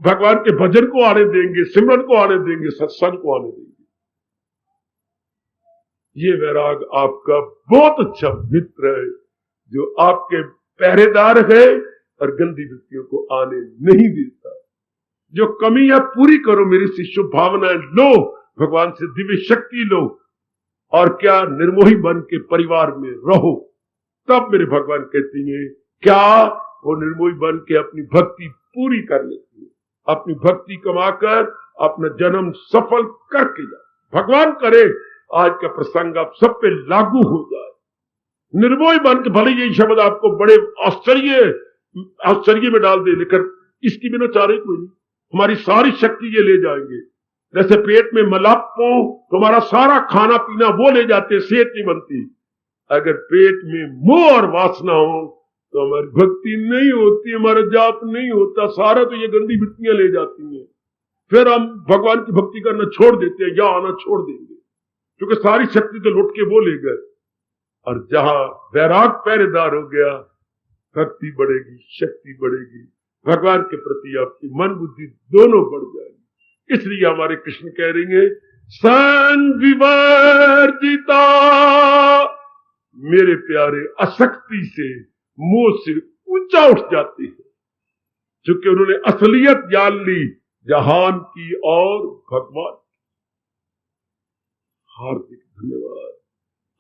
भगवान के भजन को आने देंगे, सिमरन को आने देंगे, सत्संग को आने देंगे। ये वैराग आपका बहुत अच्छा मित्र है, जो आपके पहरेदार है और गंदी वृत्तियों को आने नहीं देता। जो कमी है पूरी करो मेरी सी शुभ भावनाएं लो, भगवान से दिव्य शक्ति लो, और क्या निर्मोही बन के परिवार में रहो। तब मेरे भगवान कहती हैं क्या वो निर्मोही बन के अपनी भक्ति पूरी कर लेती है, अपनी भक्ति कमाकर अपना जन्म सफल करके जाए। भगवान करे आज का प्रसंग आप सब पे लागू हो जाए। निर्मोही बन के, भले यही शब्द आपको बड़े आश्चर्य में डाल दे, लेकिन इसकी बिना चारे कोई नहीं। हमारी सारी शक्ति ये ले जाएंगे। जैसे पेट में मलाप हो तो हमारा सारा खाना पीना वो ले जाते, सेहत नहीं बनती। अगर पेट में मोह और वासना हो तो हमारी भक्ति नहीं होती, हमारा जाप नहीं होता, सारा तो ये गंदी वृत्तियां ले जाती हैं। फिर हम भगवान की भक्ति करना छोड़ देते हैं, या आना छोड़ देंगे, क्योंकि सारी शक्ति तो लुट के वो ले गए। और जहां वैराग पहरेदार हो गया, भक्ति बढ़ेगी, शक्ति बढ़ेगी, भगवान के प्रति आपकी मन बुद्धि दोनों बढ़ जाएगी। इसलिए हमारे कृष्ण कह रही है संविवर्जिता, मेरे प्यारे आसक्ति से मोह से ऊंचा उठ जाते हैं, क्योंकि उन्होंने असलियत जान ली जहान की और भगवान। हार्दिक धन्यवाद,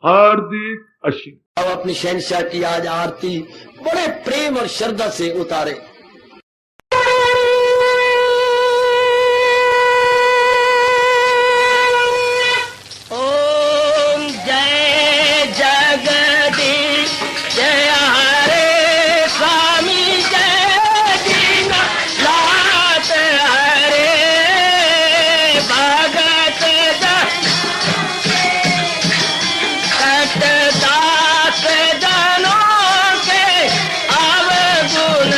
हार्दिक आशीर्वाद। अब अपनी शहंशाह की आज आरती बड़े प्रेम और श्रद्धा से उतारे। ओम जय जगदीश जय हरे स्वामी जय दीनानाथ हरे भगत दास जनों के अवगुण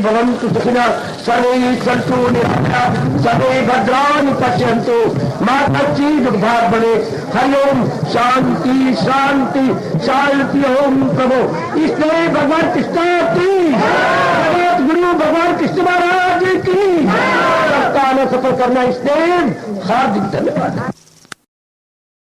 भवन्तु सुखिनः सर्वे सन्तु निरामयाः सर्वे भद्राणि पश्यन्तु मा कश्चित् दुःखभाग् भवेत्। हरि ओम शांति शांति शांति। ओम प्रभु इसलिए भगवान कृष्ण की जगत गुरु भगवान कृष्ण महाराज की सप्ताह में सफल करना इसलिए हार्दिक धन्यवाद।